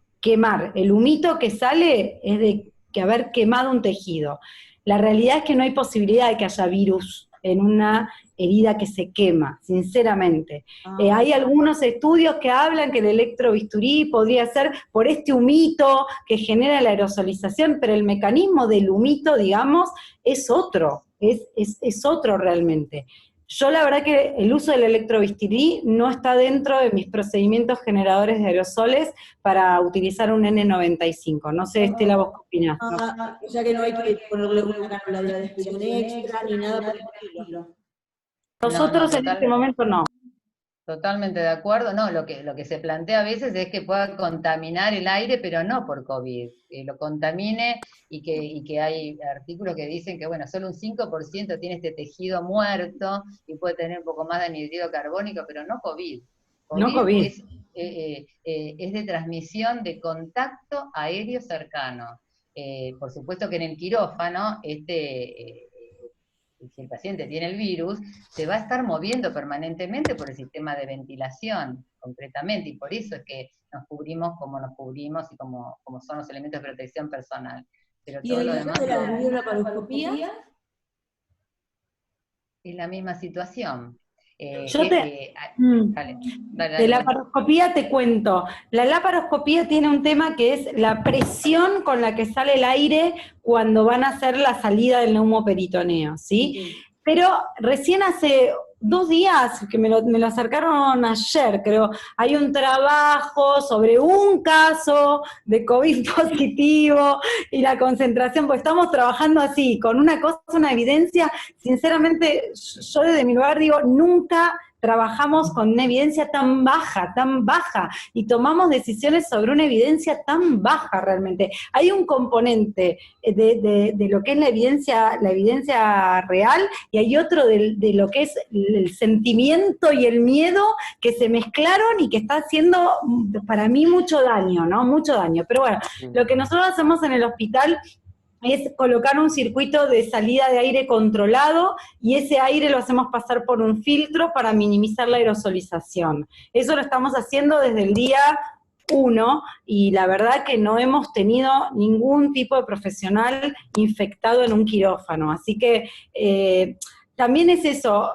El humito que sale es de que haber quemado un tejido. La realidad es que no hay posibilidad de que haya virus en una herida que se quema, sinceramente. Hay algunos estudios que hablan que el electrobisturí podría ser por este humito que genera la aerosolización, pero el mecanismo del humito, digamos, es otro realmente. Yo la verdad que el uso del electrobisturí no está dentro de mis procedimientos generadores de aerosoles para utilizar un N95. No sé, Estela, vos qué opinás. O sea que no hay que ponerle una cánula de expresión extra ni nada por el estilo. Nosotros en este momento no. Totalmente de acuerdo, no, lo que se plantea a veces es que pueda contaminar el aire, pero no por COVID, que lo contamine y que hay artículos que dicen que, bueno, solo un 5% tiene este tejido muerto y puede tener un poco más de anhídrido carbónico, pero no COVID. No COVID. Es de transmisión de contacto aéreo cercano. Por supuesto que en el quirófano, si el paciente tiene el virus, se va a estar moviendo permanentemente por el sistema de ventilación, concretamente, y por eso es que nos cubrimos como nos cubrimos y como son los elementos de protección personal. Pero ¿Y todo el lo uso demás de la laparoscopía? Es la misma situación. De laparoscopía te cuento. La laparoscopía tiene un tema que es la presión con la que sale el aire cuando van a hacer la salida del neumoperitoneo, ¿sí? Pero recién hace 2 días, que me lo acercaron ayer, creo, hay un trabajo sobre un caso de COVID positivo y la concentración, pues estamos trabajando así, con una cosa, una evidencia, sinceramente, yo desde mi lugar digo, nunca trabajamos con una evidencia tan baja, y tomamos decisiones sobre una evidencia tan baja realmente. Hay un componente de lo que es la evidencia real, y hay otro de lo que es el sentimiento y el miedo que se mezclaron y que está haciendo para mí mucho daño, ¿no? Mucho daño. Pero bueno, lo que nosotros hacemos en el hospital es colocar un circuito de salida de aire controlado y ese aire lo hacemos pasar por un filtro para minimizar la aerosolización. Eso lo estamos haciendo desde el día 1 y la verdad que no hemos tenido ningún tipo de profesional infectado en un quirófano. Así que también es eso,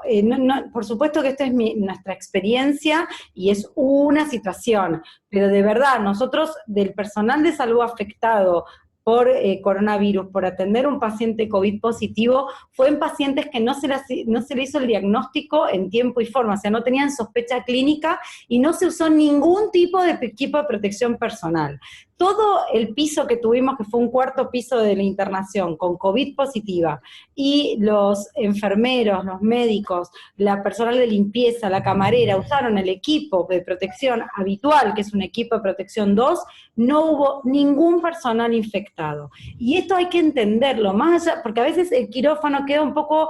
por supuesto que esta es nuestra experiencia y es una situación, pero de verdad nosotros del personal de salud afectado por coronavirus, por atender un paciente COVID positivo, fue en pacientes que no se le hizo el diagnóstico en tiempo y forma, o sea, no tenían sospecha clínica y no se usó ningún tipo de equipo de protección personal. Todo el piso que tuvimos, que fue un 4º piso de la internación con COVID positiva, y los enfermeros, los médicos, la personal de limpieza, la camarera, usaron el equipo de protección habitual, que es un equipo de protección 2, no hubo ningún personal infectado. Y esto hay que entenderlo, más allá, porque a veces el quirófano queda un poco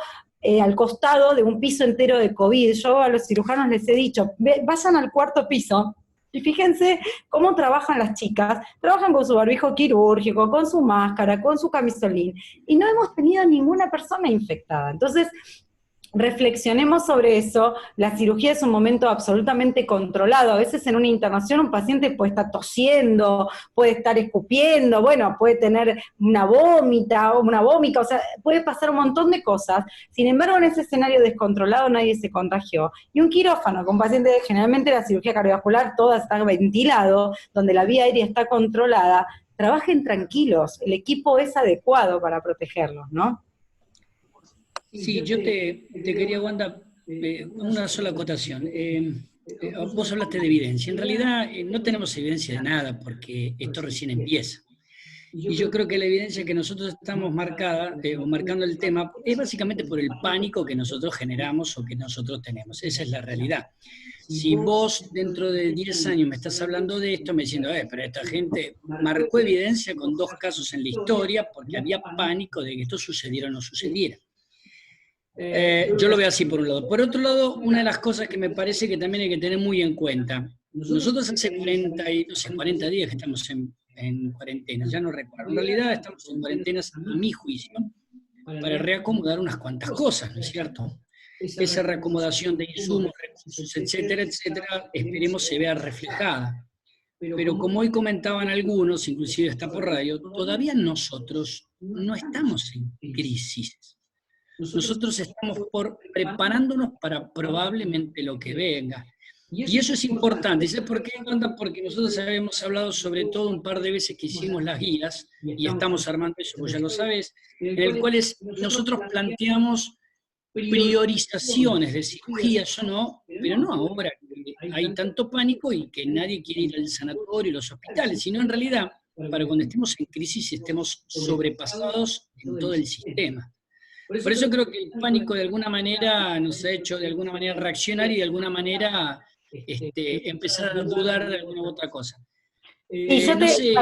al costado de un piso entero de COVID. Yo a los cirujanos les he dicho, vayan al 4º piso, y fíjense cómo trabajan las chicas, trabajan con su barbijo quirúrgico, con su máscara, con su camisolín, y no hemos tenido ninguna persona infectada. Entonces, reflexionemos sobre eso. La cirugía es un momento absolutamente controlado. A veces en una internación un paciente puede estar tosiendo, puede estar escupiendo, bueno, puede tener una vómica, o sea, puede pasar un montón de cosas. Sin embargo, en ese escenario descontrolado nadie se contagió. Y un quirófano con pacientes, generalmente la cirugía cardiovascular, toda está ventilado, donde la vía aérea está controlada, trabajen tranquilos, el equipo es adecuado para protegerlos, ¿no? Sí, yo te quería, Wanda, una sola acotación. Vos hablaste de evidencia. En realidad no tenemos evidencia de nada porque esto recién empieza. Y yo creo que la evidencia que nosotros estamos marcando el tema es básicamente por el pánico que nosotros generamos o que nosotros tenemos. Esa es la realidad. Si vos dentro de 10 años me estás hablando de esto, me diciendo, pero esta gente marcó evidencia con 2 casos en la historia porque había pánico de que esto sucediera o no sucediera. Yo lo veo así por un lado. Por otro lado, una de las cosas que me parece que también hay que tener muy en cuenta, nosotros hace 40 días que estamos en cuarentena, ya no recuerdo. En realidad estamos en cuarentenas, a mi juicio, para reacomodar unas cuantas cosas, ¿no es cierto? Esa reacomodación de insumos, recursos, etcétera, etcétera, esperemos se vea reflejada. Pero como hoy comentaban algunos, inclusive está por radio, todavía nosotros no estamos en crisis. Nosotros estamos preparándonos para probablemente lo que venga. Y eso es importante. ¿Sabes por qué? Porque nosotros habíamos hablado sobre todo un par de veces que hicimos las guías, y estamos armando eso, pues ya lo sabes, en el cual nosotros planteamos priorizaciones de cirugía, yo no, pero no ahora que hay tanto pánico y que nadie quiere ir al sanatorio y los hospitales, sino en realidad para cuando estemos en crisis y estemos sobrepasados en todo el sistema. Por eso creo que el pánico de alguna manera nos ha hecho de alguna manera reaccionar y de alguna manera empezar a dudar de alguna u otra cosa. Y yo No sé,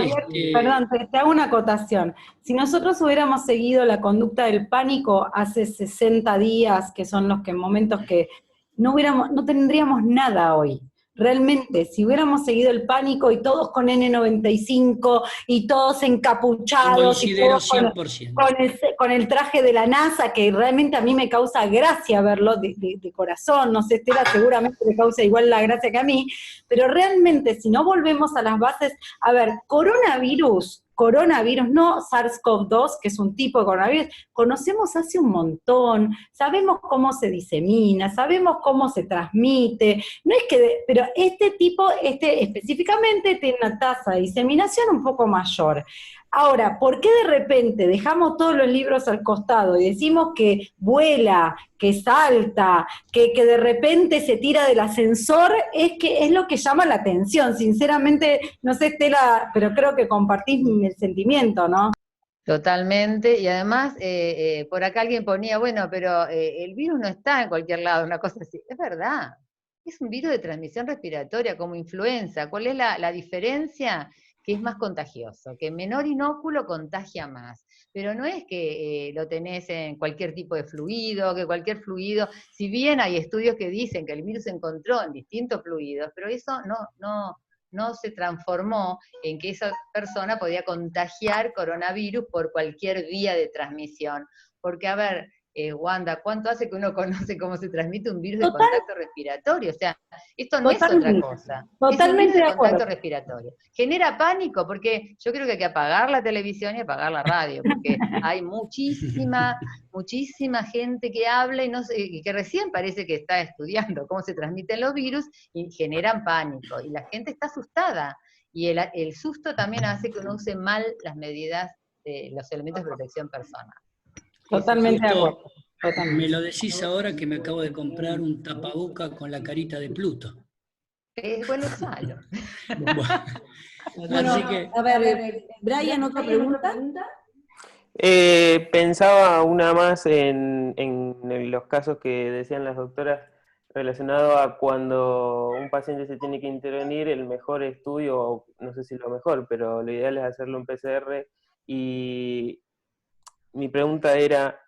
perdón, te hago una acotación. Si nosotros hubiéramos seguido la conducta del pánico hace 60 días, que son los momentos que no tendríamos nada hoy. Realmente, si hubiéramos seguido el pánico y todos con N95 y todos encapuchados y considero todos 100%. con el traje de la NASA, que realmente a mí me causa gracia verlo de corazón, no sé, Estela seguramente le causa igual la gracia que a mí, pero realmente si no volvemos a las bases, a ver, coronavirus, no SARS-CoV-2, que es un tipo de coronavirus, conocemos hace un montón, sabemos cómo se disemina, sabemos cómo se transmite, no es que, pero este tipo, específicamente tiene una tasa de diseminación un poco mayor. Ahora, ¿por qué de repente dejamos todos los libros al costado y decimos que vuela, que salta, que de repente se tira del ascensor? Es lo que llama la atención. Sinceramente, no sé, Estela, pero creo que compartís el sentimiento, ¿no? Totalmente, y además, por acá alguien ponía, bueno, pero el virus no está en cualquier lado, una cosa así. Es verdad, es un virus de transmisión respiratoria, como influenza. ¿Cuál es la diferencia? Que es más contagioso, que menor inóculo contagia más, pero no es que lo tenés en cualquier tipo de fluido, que cualquier fluido, si bien hay estudios que dicen que el virus se encontró en distintos fluidos, pero eso no se transformó en que esa persona podía contagiar coronavirus por cualquier vía de transmisión. Porque, a ver, Wanda, ¿cuánto hace que uno conoce cómo se transmite un virus de contacto respiratorio? O sea, esto no es otra cosa. Totalmente es un virus de de acuerdo. contacto respiratorio. Genera pánico, porque yo creo que hay que apagar la televisión y apagar la radio, porque hay muchísima gente que habla y que recién parece que está estudiando cómo se transmiten los virus y generan pánico. Y la gente está asustada. Y el susto también hace que uno use mal las medidas de los elementos de protección personal. Totalmente de acuerdo. Me lo decís ahora que me acabo de comprar un tapaboca con la carita de Pluto. Bueno, usalo. Bueno, Así que, a ver, Brian, ¿otra pregunta? Pensaba una más en los casos que decían las doctoras relacionado a cuando un paciente se tiene que intervenir, el mejor estudio, no sé si lo mejor, pero lo ideal es hacerlo en PCR, y mi pregunta era,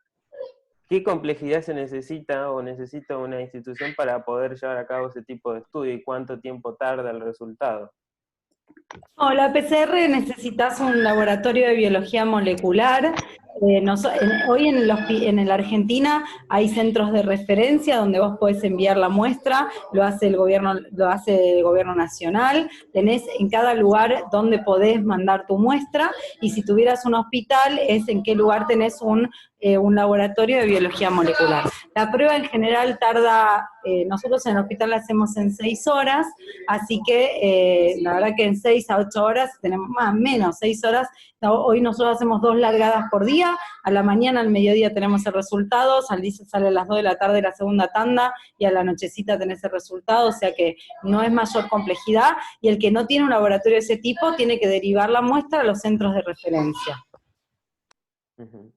¿qué complejidad se necesita o necesita una institución para poder llevar a cabo ese tipo de estudio y cuánto tiempo tarda el resultado? No, la PCR necesitas un laboratorio de biología molecular. Hoy en la Argentina hay centros de referencia donde vos podés enviar la muestra, lo hace el gobierno nacional, tenés en cada lugar donde podés mandar tu muestra, y si tuvieras un hospital es en qué lugar tenés un laboratorio de biología molecular. La prueba en general tarda, nosotros en el hospital la hacemos en 6 horas, así que la verdad que en 6 a 8 horas tenemos menos 6 horas. Hoy nosotros hacemos 2 largadas por día, a la mañana, al mediodía tenemos el resultado, sale a las 2 de la tarde la segunda tanda, y a la nochecita tenés el resultado, o sea que no es mayor complejidad, y el que no tiene un laboratorio de ese tipo tiene que derivar la muestra a los centros de referencia. Uh-huh.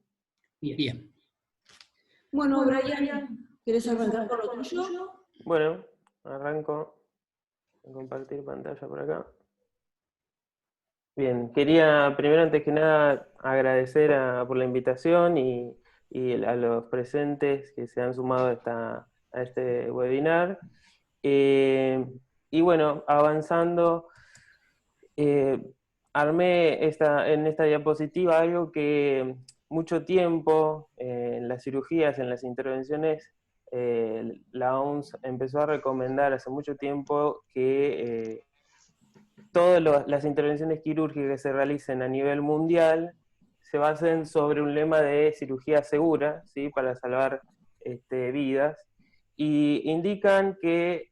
bien. Bueno, Brian, ¿querés arrancar con lo tuyo? Bueno, arranco a compartir pantalla por acá. Bien, quería primero, antes que nada, agradecer por la invitación y a los presentes que se han sumado a este webinar. Y bueno, avanzando, armé en esta diapositiva algo que mucho tiempo en las cirugías, en las intervenciones, la OMS empezó a recomendar hace mucho tiempo que todas las intervenciones quirúrgicas que se realicen a nivel mundial se basen sobre un lema de cirugía segura, ¿sí? Para salvar vidas, y indican que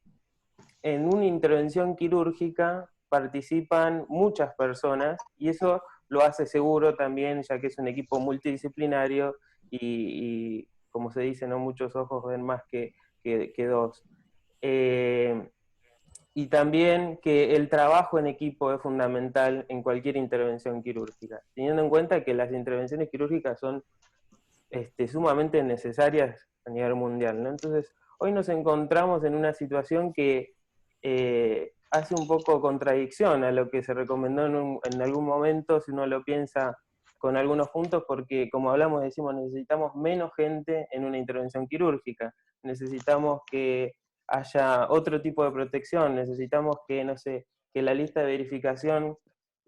en una intervención quirúrgica participan muchas personas, y eso lo hace seguro también, ya que es un equipo multidisciplinario y como se dice, no muchos ojos ven más que dos. Y también que el trabajo en equipo es fundamental en cualquier intervención quirúrgica, teniendo en cuenta que las intervenciones quirúrgicas son sumamente necesarias a nivel mundial, ¿no? Entonces, hoy nos encontramos en una situación que hace un poco contradicción a lo que se recomendó en algún momento, si uno lo piensa con algunos puntos, porque como hablamos, decimos, necesitamos menos gente en una intervención quirúrgica, necesitamos que haya otro tipo de protección, necesitamos que, no sé, que la lista de verificación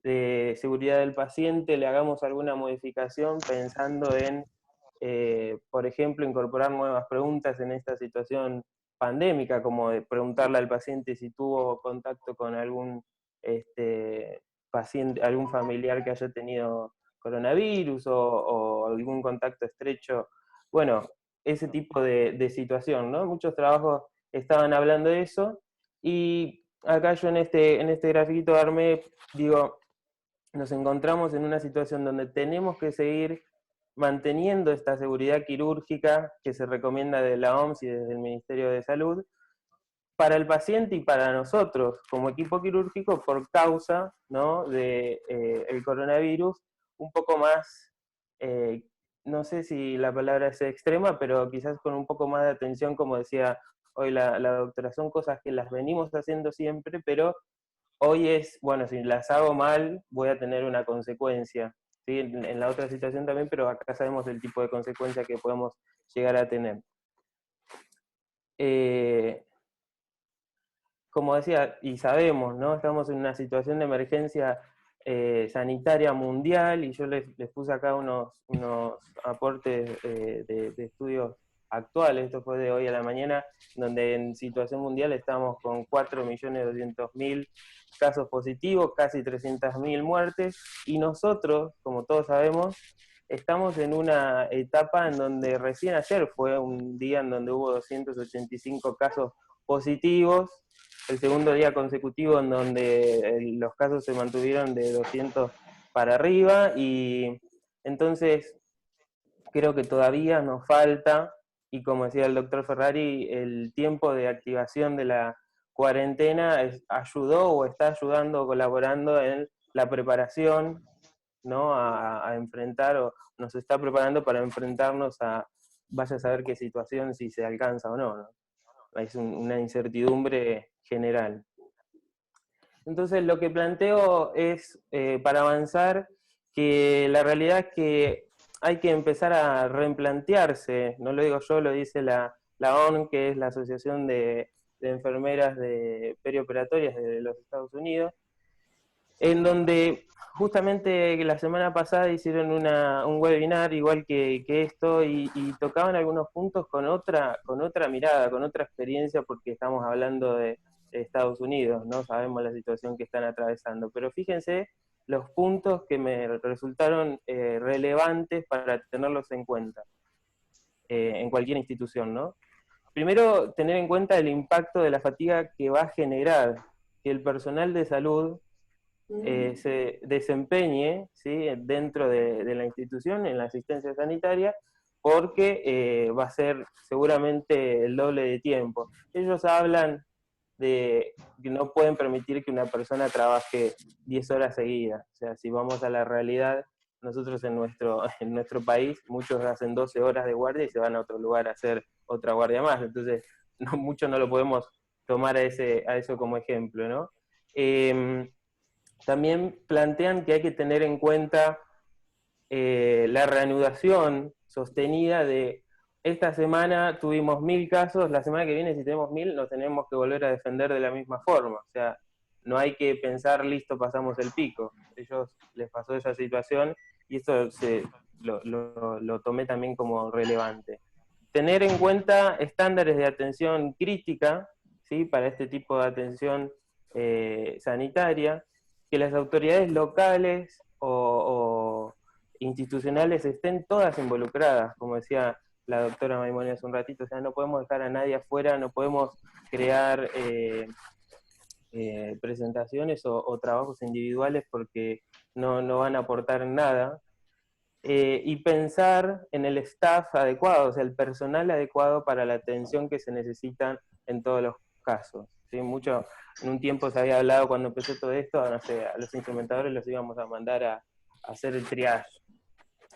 de seguridad del paciente le hagamos alguna modificación pensando en, por ejemplo, incorporar nuevas preguntas en esta situación pandémica, como de preguntarle al paciente si tuvo contacto con algún paciente, algún familiar que haya tenido coronavirus o algún contacto estrecho. Bueno, ese tipo de situación, ¿no? Muchos trabajos estaban hablando de eso, y acá yo en este grafiquito armé, digo, nos encontramos en una situación donde tenemos que seguir manteniendo esta seguridad quirúrgica que se recomienda de la OMS y desde el Ministerio de Salud para el paciente y para nosotros como equipo quirúrgico por causa, ¿no?, de el coronavirus, un poco más, no sé si la palabra es extrema, pero quizás con un poco más de atención, como decía hoy la doctora, son cosas que las venimos haciendo siempre, pero hoy es, bueno, si las hago mal, voy a tener una consecuencia, ¿sí? En la otra situación también, pero acá sabemos el tipo de consecuencia que podemos llegar a tener. Como decía, y sabemos, ¿no? Estamos en una situación de emergencia sanitaria mundial, y yo les puse acá unos aportes de estudios actuales, esto fue de hoy a la mañana, donde en situación mundial estamos con 4.200.000 casos positivos, casi 300.000 muertes, y nosotros, como todos sabemos, estamos en una etapa en donde recién ayer fue un día en donde hubo 285 casos positivos, el segundo día consecutivo en donde los casos se mantuvieron de 200 para arriba, y entonces creo que todavía nos falta, y como decía el doctor Ferrari, el tiempo de activación de la cuarentena ayudó o está ayudando o colaborando en la preparación, ¿no?, a enfrentar, o nos está preparando para enfrentarnos a vaya a saber qué situación, si se alcanza o no, ¿no? Es una incertidumbre general. Entonces lo que planteo es, para avanzar, que la realidad es que hay que empezar a replantearse, no lo digo yo, lo dice la ONU, que es la Asociación de Enfermeras Perioperatorias de los Estados Unidos, en donde justamente la semana pasada hicieron un webinar igual que esto, y tocaban algunos puntos con otra mirada, con otra experiencia, porque estamos hablando de Estados Unidos, ¿no? Sabemos la situación que están atravesando, pero fíjense los puntos que me resultaron relevantes para tenerlos en cuenta en cualquier institución, ¿no? Primero, tener en cuenta el impacto de la fatiga que va a generar que el personal de salud se desempeñe, ¿sí?, dentro de la institución, en la asistencia sanitaria, porque va a ser seguramente el doble de tiempo. Ellos hablan de que no pueden permitir que una persona trabaje 10 horas seguidas. O sea, si vamos a la realidad, nosotros en nuestro país, muchos hacen 12 horas de guardia y se van a otro lugar a hacer otra guardia más. Entonces, mucho no lo podemos tomar a eso como ejemplo, ¿no? También plantean que hay que tener en cuenta la reanudación sostenida de esta semana tuvimos 1.000 casos, la semana que viene si tenemos 1.000 nos tenemos que volver a defender de la misma forma. O sea, no hay que pensar, listo, pasamos el pico. A ellos les pasó esa situación y eso lo tomé también como relevante. Tener en cuenta estándares de atención crítica, ¿sí?, para este tipo de atención sanitaria, que las autoridades locales o institucionales estén todas involucradas, como decía la doctora Maimonides hace un ratito. O sea, no podemos dejar a nadie afuera, no podemos crear presentaciones o trabajos individuales porque no van a aportar nada. y pensar en el staff adecuado, o sea, el personal adecuado para la atención que se necesitan en todos los casos. ¿Sí? Mucho, en un tiempo se había hablado cuando empezó todo esto, no sé, a los instrumentadores los íbamos a mandar a hacer el triage.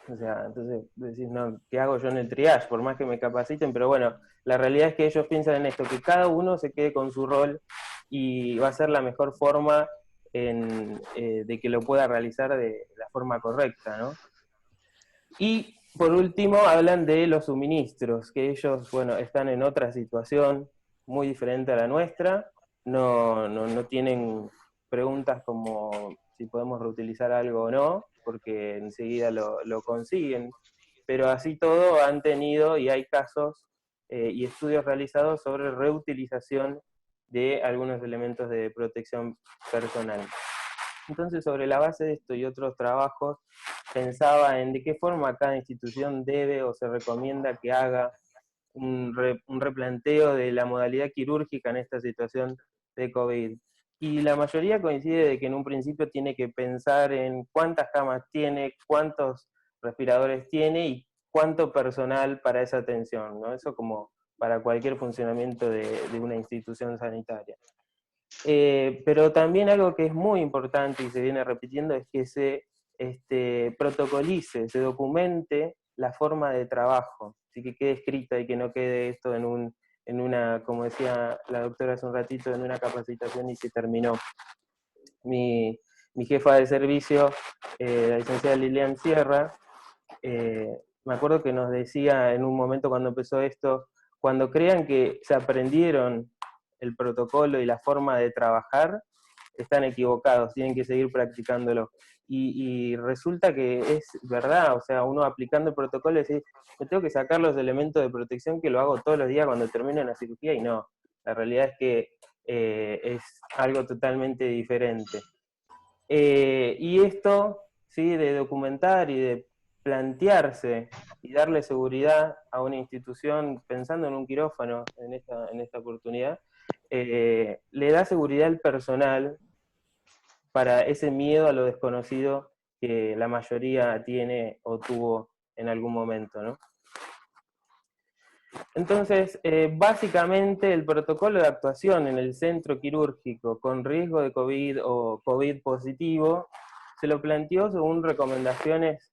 O sea, entonces decís, no, ¿qué hago yo en el triage? Por más que me capaciten, pero bueno, la realidad es que ellos piensan en esto, que cada uno se quede con su rol y va a ser la mejor forma de que lo pueda realizar de la forma correcta, ¿no? Y por último hablan de los suministros, que ellos, bueno, están en otra situación muy diferente a la nuestra, no tienen preguntas como si podemos reutilizar algo o no, porque enseguida lo consiguen, pero así todo han tenido, y hay casos y estudios realizados sobre reutilización de algunos elementos de protección personal. Entonces, sobre la base de esto y otros trabajos, pensaba en de qué forma cada institución debe o se recomienda que haga un replanteo de la modalidad quirúrgica en esta situación de COVID. Y la mayoría coincide de que en un principio tiene que pensar en cuántas camas tiene, cuántos respiradores tiene y cuánto personal para esa atención, ¿no? Eso como para cualquier funcionamiento de una institución sanitaria. Pero también algo que es muy importante y se viene repitiendo es que se protocolice, se documente la forma de trabajo, así que quede escrita y que no quede esto en una, como decía la doctora hace un ratito, en una capacitación y se terminó. Mi jefa de servicio, la licenciada Lilian Sierra, me acuerdo que nos decía en un momento cuando empezó esto, cuando crean que se aprendieron el protocolo y la forma de trabajar, están equivocados, tienen que seguir practicándolo. Y resulta que es verdad, o sea, uno aplicando el protocolo dice, me tengo que sacar los elementos de protección que lo hago todos los días cuando termino una cirugía, y no, la realidad es que es algo totalmente diferente. Y esto, ¿sí? De documentar y de plantearse y darle seguridad a una institución, pensando en un quirófano en esta oportunidad, le da seguridad al personal para ese miedo a lo desconocido que la mayoría tiene o tuvo en algún momento, ¿no? Entonces, básicamente el protocolo de actuación en el centro quirúrgico con riesgo de COVID o COVID positivo se lo planteó según recomendaciones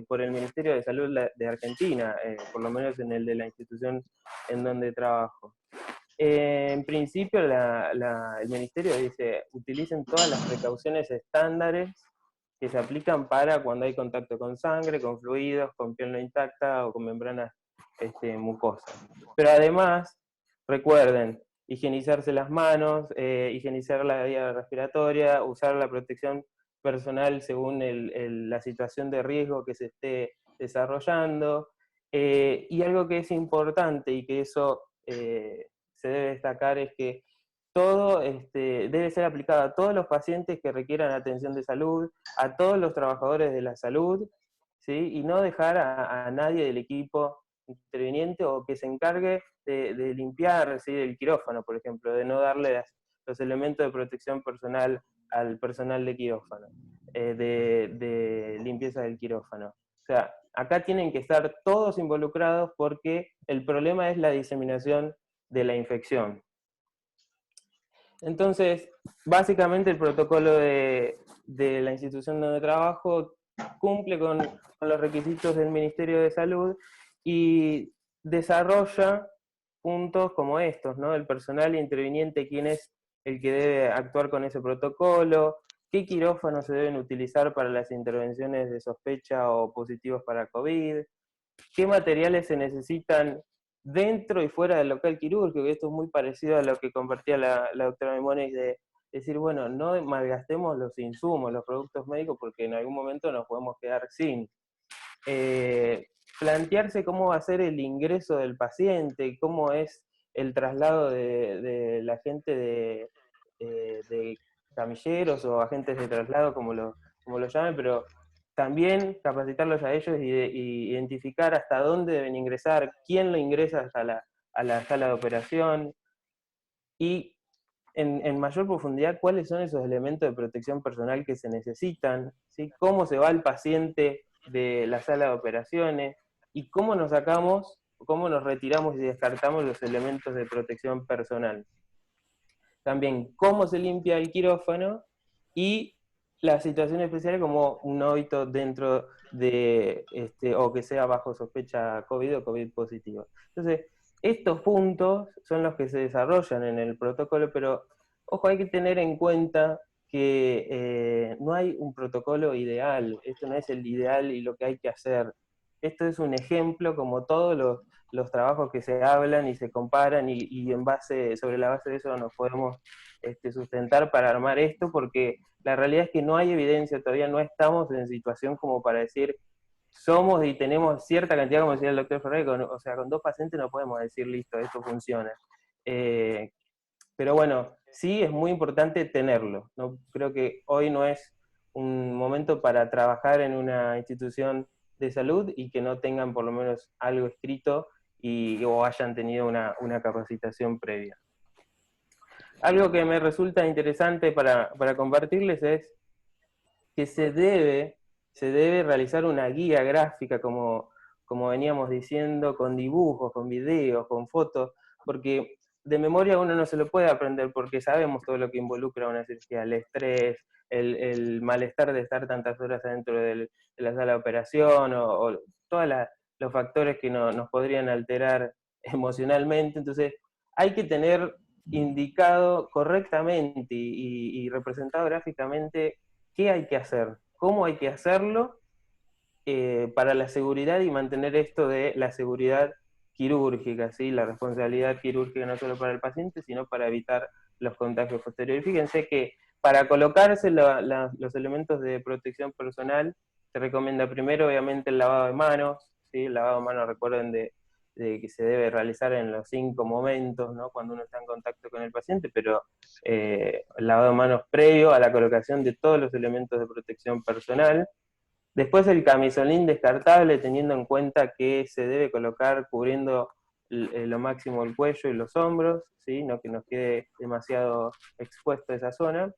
por el Ministerio de Salud de Argentina, por lo menos en el de la institución en donde trabajo. En principio, el Ministerio dice, utilicen todas las precauciones estándares que se aplican para cuando hay contacto con sangre, con fluidos, con piel no intacta o con membranas mucosas. Pero además, recuerden, higienizarse las manos, higienizar la vía respiratoria, usar la protección personal según la situación de riesgo que se esté desarrollando. Y algo que es importante y que eso se debe destacar es que todo debe ser aplicado a todos los pacientes que requieran atención de salud, a todos los trabajadores de la salud, ¿sí? Y no dejar a nadie del equipo interviniente o que se encargue de limpiar, ¿sí? El quirófano, por ejemplo, de no darle los elementos de protección personal al personal de quirófano, de limpieza del quirófano. O sea, acá tienen que estar todos involucrados porque el problema es la diseminación de la infección. Entonces, básicamente el protocolo de la institución donde trabajo cumple con los requisitos del Ministerio de Salud y desarrolla puntos como estos, ¿no? El personal interviniente, quién es el que debe actuar con ese protocolo, qué quirófanos se deben utilizar para las intervenciones de sospecha o positivos para COVID, qué materiales se necesitan dentro y fuera del local quirúrgico, que esto es muy parecido a lo que compartía la doctora Mimones, de decir, bueno, no malgastemos los insumos, los productos médicos, porque en algún momento nos podemos quedar sin. Plantearse cómo va a ser el ingreso del paciente, cómo es el traslado de la gente de camilleros o agentes de traslado, como lo llamen, pero también capacitarlos a ellos y identificar hasta dónde deben ingresar, quién lo ingresa hasta a la sala de operación, y en mayor profundidad cuáles son esos elementos de protección personal que se necesitan, ¿sí? Cómo se va el paciente de la sala de operaciones y cómo nos sacamos, cómo nos retiramos y descartamos los elementos de protección personal. También cómo se limpia el quirófano y las situaciones especiales como un óbito dentro de, o que sea bajo sospecha COVID o COVID positivo. Entonces, estos puntos son los que se desarrollan en el protocolo, pero ojo, hay que tener en cuenta que no hay un protocolo ideal, esto no es el ideal y lo que hay que hacer. Esto es un ejemplo, como todos los trabajos que se hablan y se comparan, y sobre la base de eso nos podemos sustentar para armar esto, porque la realidad es que no hay evidencia, todavía no estamos en situación como para decir somos y tenemos cierta cantidad, como decía el doctor Ferrer, o sea, con 2 pacientes no podemos decir listo, esto funciona. Pero bueno, sí es muy importante tenerlo, ¿no? Creo que hoy no es un momento para trabajar en una institución de salud y que no tengan por lo menos algo escrito o hayan tenido una capacitación previa. Algo que me resulta interesante para compartirles es que se debe realizar una guía gráfica, como veníamos diciendo, con dibujos, con videos, con fotos, porque de memoria uno no se lo puede aprender porque sabemos todo lo que involucra una cirugía, el estrés, el malestar de estar tantas horas adentro de la sala de operación, o todos los factores que nos podrían alterar emocionalmente. Entonces hay que tener indicado correctamente y representado gráficamente qué hay que hacer, cómo hay que hacerlo para la seguridad y mantener esto de la seguridad quirúrgica, ¿sí? La responsabilidad quirúrgica no solo para el paciente, sino para evitar los contagios posteriores. Fíjense que para colocarse los elementos de protección personal, se recomienda primero, obviamente, el lavado de manos, ¿sí? El lavado de manos, recuerden, de que se debe realizar en los 5 momentos, ¿no? Cuando uno está en contacto con el paciente, pero el lavado de manos previo a la colocación de todos los elementos de protección personal. Después el camisolín descartable, teniendo en cuenta que se debe colocar cubriendo lo máximo el cuello y los hombros, ¿sí? No que nos quede demasiado expuesto esa zona.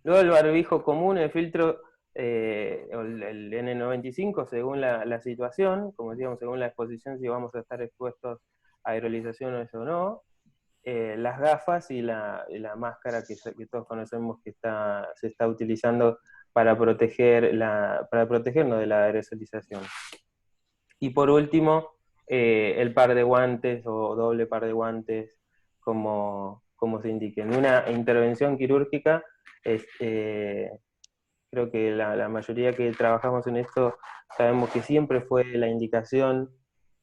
Luego el barbijo común, el filtro, el N95, según la situación, como decíamos, según la exposición, si vamos a estar expuestos a aerolización o no. Las gafas y la máscara que todos conocemos que se está utilizando para protegernos de la aerosolización. Y por último, el par de guantes o doble par de guantes, como se indique. En una intervención quirúrgica, creo que la mayoría que trabajamos en esto sabemos que siempre fue la indicación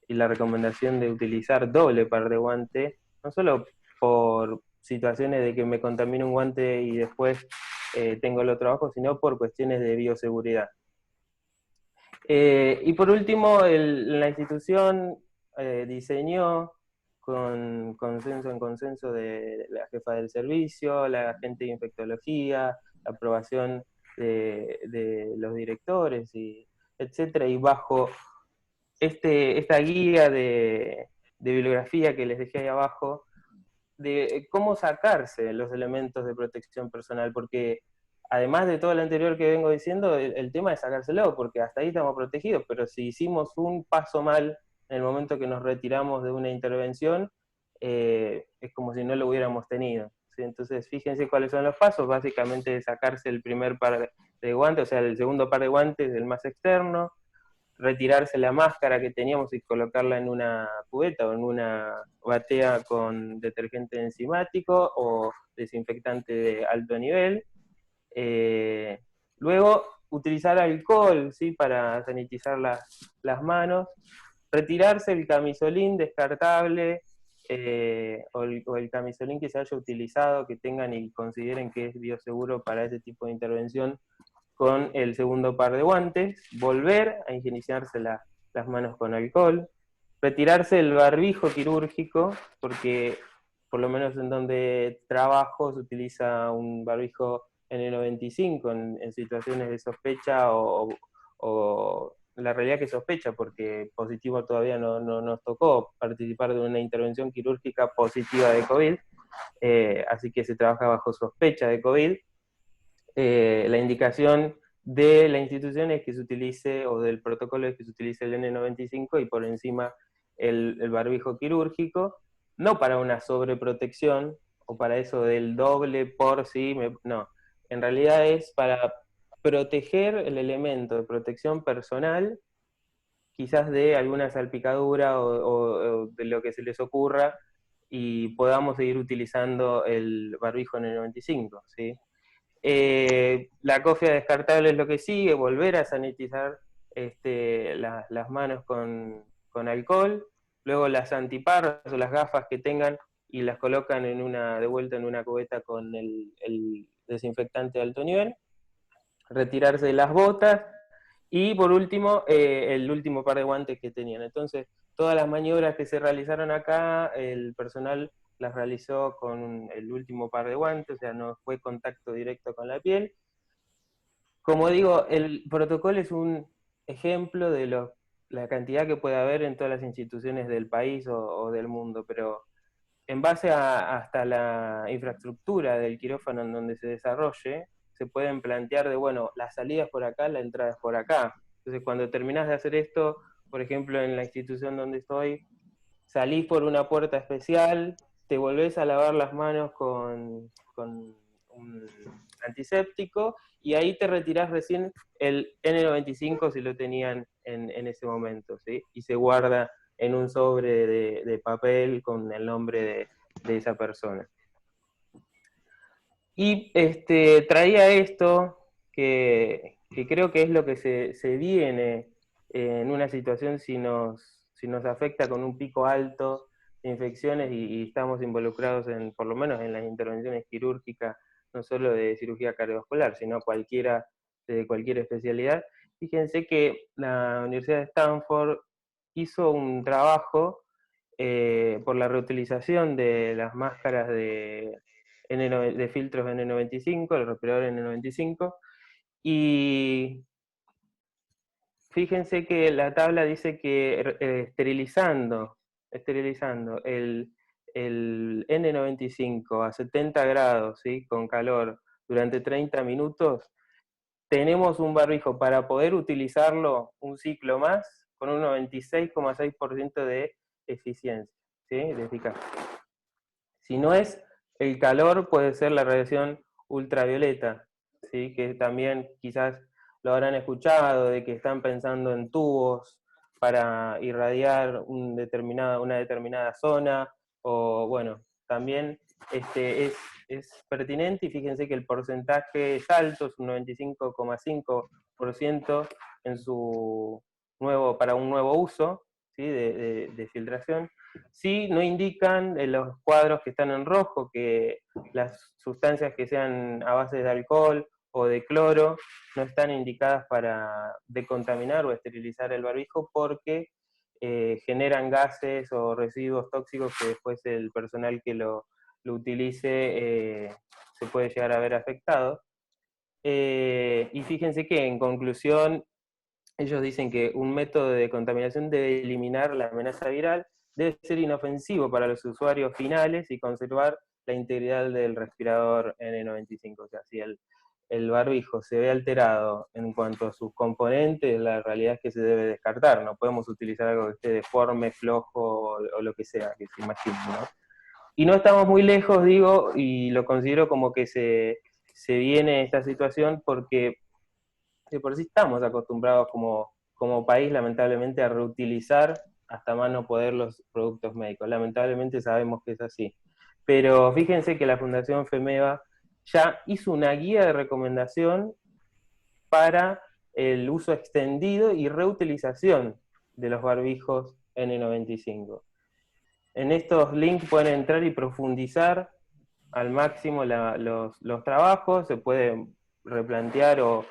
y la recomendación de utilizar doble par de guante, no solo por situaciones de que me contamine un guante y después tengo el otro abajo, sino por cuestiones de bioseguridad. Y por último, la institución diseñó en consenso de la jefa del servicio, la agente de infectología, la aprobación de los directores, etcétera, y bajo esta guía de bibliografía que les dejé ahí abajo, de cómo sacarse los elementos de protección personal, porque además de todo lo anterior que vengo diciendo, el tema es sacárselo, porque hasta ahí estamos protegidos, pero si hicimos un paso mal en el momento que nos retiramos de una intervención, es como si no lo hubiéramos tenido, ¿sí? Entonces fíjense cuáles son los pasos, básicamente sacarse el primer par de guantes, o sea, el segundo par de guantes, el más externo, retirarse la máscara que teníamos y colocarla en una cubeta o en una batea con detergente enzimático o desinfectante de alto nivel. Luego, utilizar alcohol, ¿sí? Para sanitizar las manos. Retirarse el camisolín descartable o el camisolín que se haya utilizado, que tengan y consideren que es bioseguro para ese tipo de intervención, con el segundo par de guantes, volver a higienizarse las manos con alcohol, retirarse el barbijo quirúrgico, porque por lo menos en donde trabajo se utiliza un barbijo N95 en situaciones de sospecha o la realidad que sospecha, porque positivo todavía no nos tocó participar de una intervención quirúrgica positiva de COVID, así que se trabaja bajo sospecha de COVID. La indicación de la institución es que se utilice, o del protocolo es que se utilice el N95 y por encima el barbijo quirúrgico, no para una sobreprotección, o para eso del doble por sí, no, en realidad es para proteger el elemento de protección personal, quizás de alguna salpicadura o de lo que se les ocurra, y podamos seguir utilizando el barbijo N95, ¿sí? La cofia descartable es lo que sigue, volver a sanitizar las manos con alcohol, luego las antiparras o las gafas que tengan y las colocan de vuelta en una cubeta con el desinfectante de alto nivel, retirarse de las botas, y por último, el último par de guantes que tenían. Entonces, todas las maniobras que se realizaron acá, el personal las realizó con el último par de guantes, o sea, no fue contacto directo con la piel. Como digo, el protocolo es un ejemplo de la cantidad que puede haber en todas las instituciones del país o del mundo, pero en base hasta la infraestructura del quirófano en donde se desarrolle, se pueden plantear de, bueno, la salida es por acá, la entrada es por acá. Entonces, cuando terminás de hacer esto, por ejemplo, en la institución donde estoy, salís por una puerta especial, te volvés a lavar las manos con un antiséptico, y ahí te retirás recién el N95 si lo tenían en ese momento, ¿sí? Y se guarda en un sobre de papel con el nombre de esa persona. Y traía esto, que creo que es lo que se viene en una situación si nos afecta con un pico alto de infecciones y estamos involucrados por lo menos en las intervenciones quirúrgicas, no solo de cirugía cardiovascular, sino de cualquier especialidad. Fíjense que la Universidad de Stanford hizo un trabajo por la reutilización de las máscaras de filtros N95, el respirador N95, y fíjense que la tabla dice que esterilizando el N95 a 70 grados, ¿sí?, con calor durante 30 minutos, tenemos un barbijo para poder utilizarlo un ciclo más con un 96,6% de eficiencia, ¿sí?, de eficacia. Si no es el calor, puede ser la radiación ultravioleta, ¿sí?, que también quizás lo habrán escuchado, de que están pensando en tubos para irradiar una determinada zona, o bueno, también es pertinente, y fíjense que el porcentaje es alto, es un 95,5% para un nuevo uso, ¿sí?, de filtración. Sí, no indican en los cuadros que están en rojo que las sustancias que sean a base de alcohol o de cloro no están indicadas para decontaminar o esterilizar el barbijo, porque generan gases o residuos tóxicos que después el personal que lo utilice se puede llegar a ver afectado. Y fíjense que en conclusión, ellos dicen que un método de contaminación debe eliminar la amenaza viral, debe ser inofensivo para los usuarios finales y conservar la integridad del respirador N95. O sea, si el barbijo se ve alterado en cuanto a sus componentes, la realidad es que se debe descartar. No podemos utilizar algo que esté deforme, flojo o lo que sea, que se imagine, ¿no? Y no estamos muy lejos, digo, y lo considero como que se viene esta situación porque de por sí estamos acostumbrados como país, lamentablemente, a reutilizar hasta más no poder los productos médicos. Lamentablemente sabemos que es así. Pero fíjense que la Fundación FEMEVA ya hizo una guía de recomendación para el uso extendido y reutilización de los barbijos N95. En estos links pueden entrar y profundizar al máximo los trabajos, se puede replantear o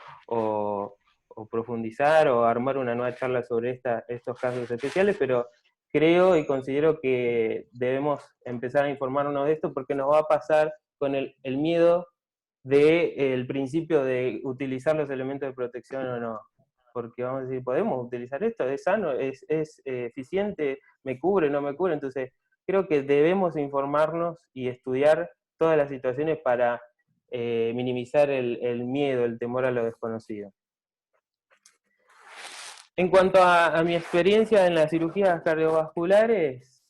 profundizar o armar una nueva charla sobre estos casos especiales, pero creo y considero que debemos empezar a informarnos de esto, porque nos va a pasar con el miedo del principio de utilizar los elementos de protección o no. Porque vamos a decir, ¿podemos utilizar esto? ¿Es sano? ¿Es eficiente? ¿Me cubre? ¿No me cubre? Entonces, creo que debemos informarnos y estudiar todas las situaciones para minimizar el miedo, el temor a lo desconocido. En cuanto a mi experiencia en las cirugías cardiovasculares,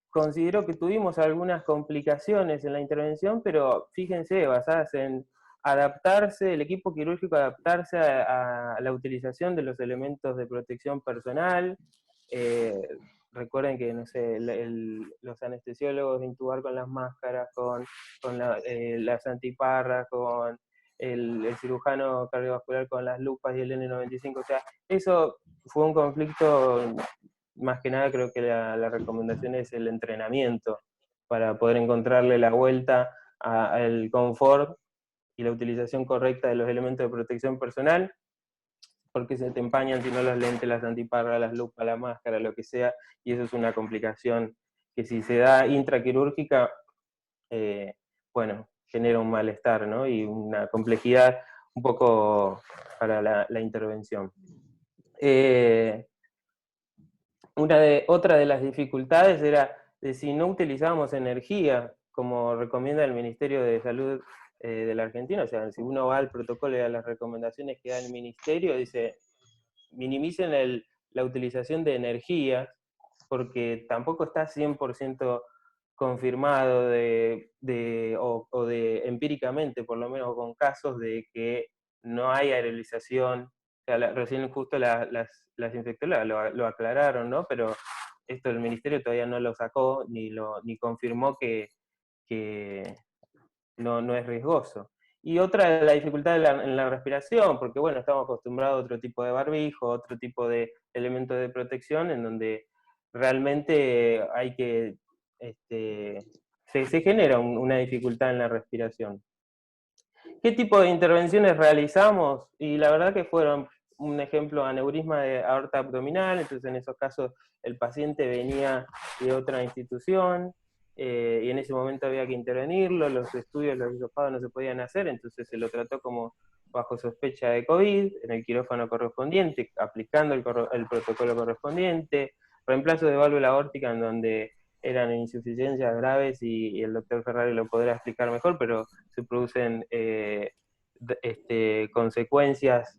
considero que tuvimos algunas complicaciones en la intervención, pero fíjense, basadas en adaptarse, el equipo quirúrgico adaptarse a la utilización de los elementos de protección personal. Recuerden que, no sé, los anestesiólogos intubar con las máscaras, con las antiparras, con el cirujano cardiovascular con las lupas y el N95, o sea, eso fue un conflicto, más que nada creo que la recomendación es el entrenamiento, para poder encontrarle la vuelta al confort y la utilización correcta de los elementos de protección personal, porque se te empañan si no los lentes, las antiparras, las lupas, la máscara, lo que sea, y eso es una complicación que si se da intraquirúrgica, bueno, genera un malestar, ¿no? Y una complejidad un poco para la intervención. Otra de las dificultades era de si no utilizábamos energía, como recomienda el Ministerio de Salud de la Argentina, o sea, si uno va al protocolo y a las recomendaciones que da el Ministerio, dice, minimicen la utilización de energías, porque tampoco está 100% confirmado o empíricamente, por lo menos con casos de que no hay aerolización. O sea, recién justo las infectólogas lo aclararon, ¿no? Pero esto el Ministerio todavía no lo sacó ni confirmó que no es riesgoso. Y otra, la dificultad en la respiración, porque bueno, estamos acostumbrados a otro tipo de barbijo, otro tipo de elementos de protección, en donde realmente hay que, se genera una dificultad en la respiración. ¿Qué tipo de intervenciones realizamos? Y la verdad que fueron, un ejemplo, aneurisma de aorta abdominal, entonces en esos casos el paciente venía de otra institución, y en ese momento había que intervenirlo, los estudios, los hisopados no se podían hacer, entonces se lo trató como bajo sospecha de COVID, en el quirófano correspondiente, aplicando el protocolo correspondiente, reemplazo de válvula aórtica en donde eran insuficiencias graves y el doctor Ferrari lo podrá explicar mejor, pero se producen consecuencias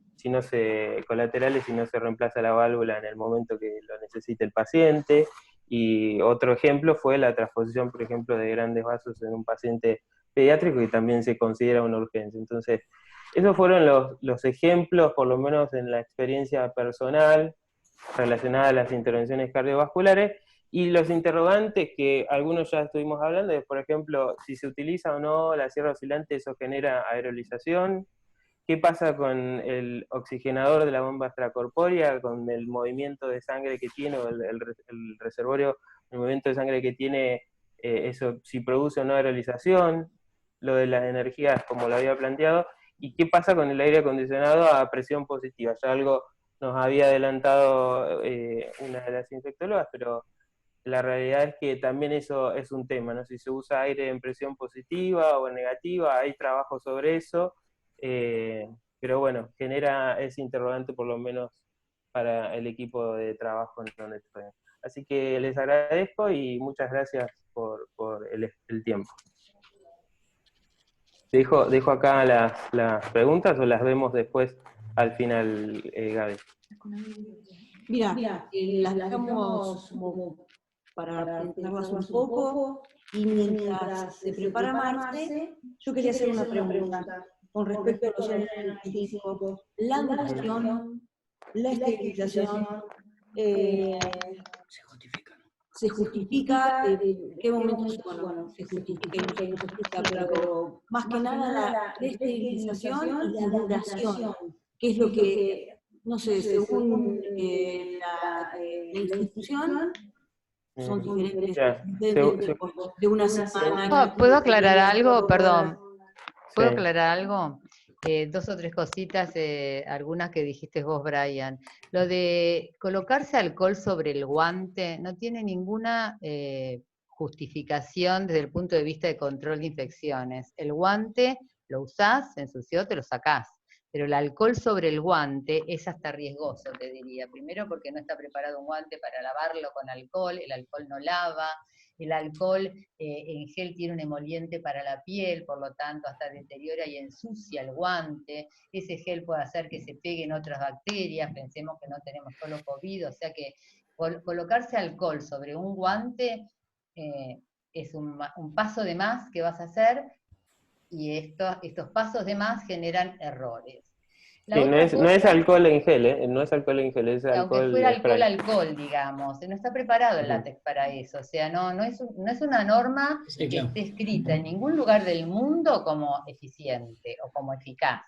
colaterales si no se reemplaza la válvula en el momento que lo necesite el paciente. Y otro ejemplo fue la transposición, por ejemplo, de grandes vasos en un paciente pediátrico, que también se considera una urgencia. Entonces, esos fueron los ejemplos, por lo menos en la experiencia personal, relacionada a las intervenciones cardiovasculares, y los interrogantes que algunos ya estuvimos hablando, es, por ejemplo, si se utiliza o no la sierra oscilante, eso genera aerolización. ¿Qué pasa con el oxigenador de la bomba extracorpórea, con el movimiento de sangre que tiene, o el reservorio, el movimiento de sangre que tiene, eso si produce o no aerolización? Lo de las energías, como lo había planteado. ¿Y qué pasa con el aire acondicionado a presión positiva? Ya algo nos había adelantado una de las infectólogas, pero la realidad es que también eso es un tema, ¿no? Si se usa aire en presión positiva o negativa, hay trabajo sobre eso, pero bueno, genera ese interrogante por lo menos para el equipo de trabajo en donde estoy. Así que les agradezco y muchas gracias por el tiempo. Dejo acá las preguntas, o las vemos después al final, Gaby. Mira, las dejamos como para pensarlas un poco, y mientras se prepara Marce, yo quería hacer una pregunta con respecto a los analíticos, la duración, la esterilización, se justifica, en qué momentos, bueno, se justifica y no se justifica, pero más que nada la esterilización y la duración, que es lo que, no sé, según la institución, son diferentes, de una semana. ¿Puedo aclarar algo? Perdón. ¿Puedo Sí. aclarar algo? 2 o 3 cositas, algunas que dijiste vos, Brian. Lo de colocarse alcohol sobre el guante no tiene ninguna justificación desde el punto de vista de control de infecciones. El guante lo usás, se ensució, te lo sacás. Pero el alcohol sobre el guante es hasta riesgoso, te diría. Primero porque no está preparado un guante para lavarlo con alcohol, el alcohol no lava. el alcohol en gel tiene un emoliente para la piel, por lo tanto hasta deteriora y ensucia el guante, ese gel puede hacer que se peguen otras bacterias, pensemos que no tenemos solo COVID, o sea que colocarse alcohol sobre un guante es un paso de más que vas a hacer, y estos pasos de más generan errores. Sí, no es alcohol en gel, no es alcohol en gel, es alcohol. Aunque fuera spray. alcohol, digamos, no está preparado el látex para eso, o sea, no es una norma Sí, que claro. esté escrita en ningún lugar del mundo como eficiente o como eficaz.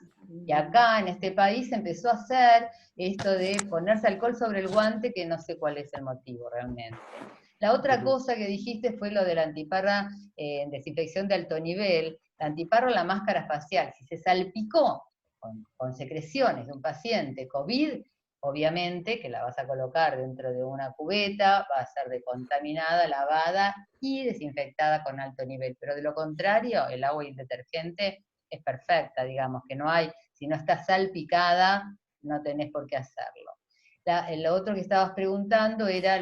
Y acá en este país se empezó a hacer esto de ponerse alcohol sobre el guante, que no sé cuál es el motivo realmente. La otra cosa que dijiste fue lo de la antiparra en desinfección de alto nivel. La antiparra, la máscara facial, si se salpicó con secreciones de un paciente COVID, obviamente que la vas a colocar dentro de una cubeta, va a ser decontaminada, lavada y desinfectada con alto nivel. Pero de lo contrario, el agua y el detergente es perfecta, digamos, que no hay, si no está salpicada, no tenés por qué hacerlo. Lo otro que estabas preguntando era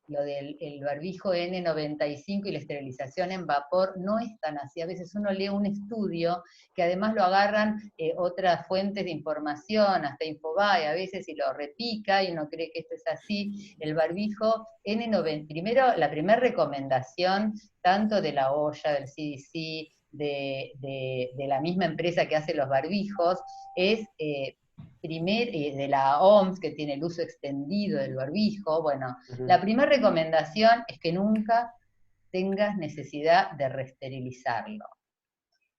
lo del barbijo N95 y la esterilización en vapor. No es tan así. A veces uno lee un estudio que además lo agarran otras fuentes de información, hasta Infobae a veces, y lo repica y uno cree que esto es así. El barbijo N90, primero, la primera recomendación, tanto de la OIA, del CDC, de la misma empresa que hace los barbijos, es de la OMS, que tiene el uso extendido del barbijo. Bueno, la primera recomendación es que nunca tengas necesidad de reesterilizarlo.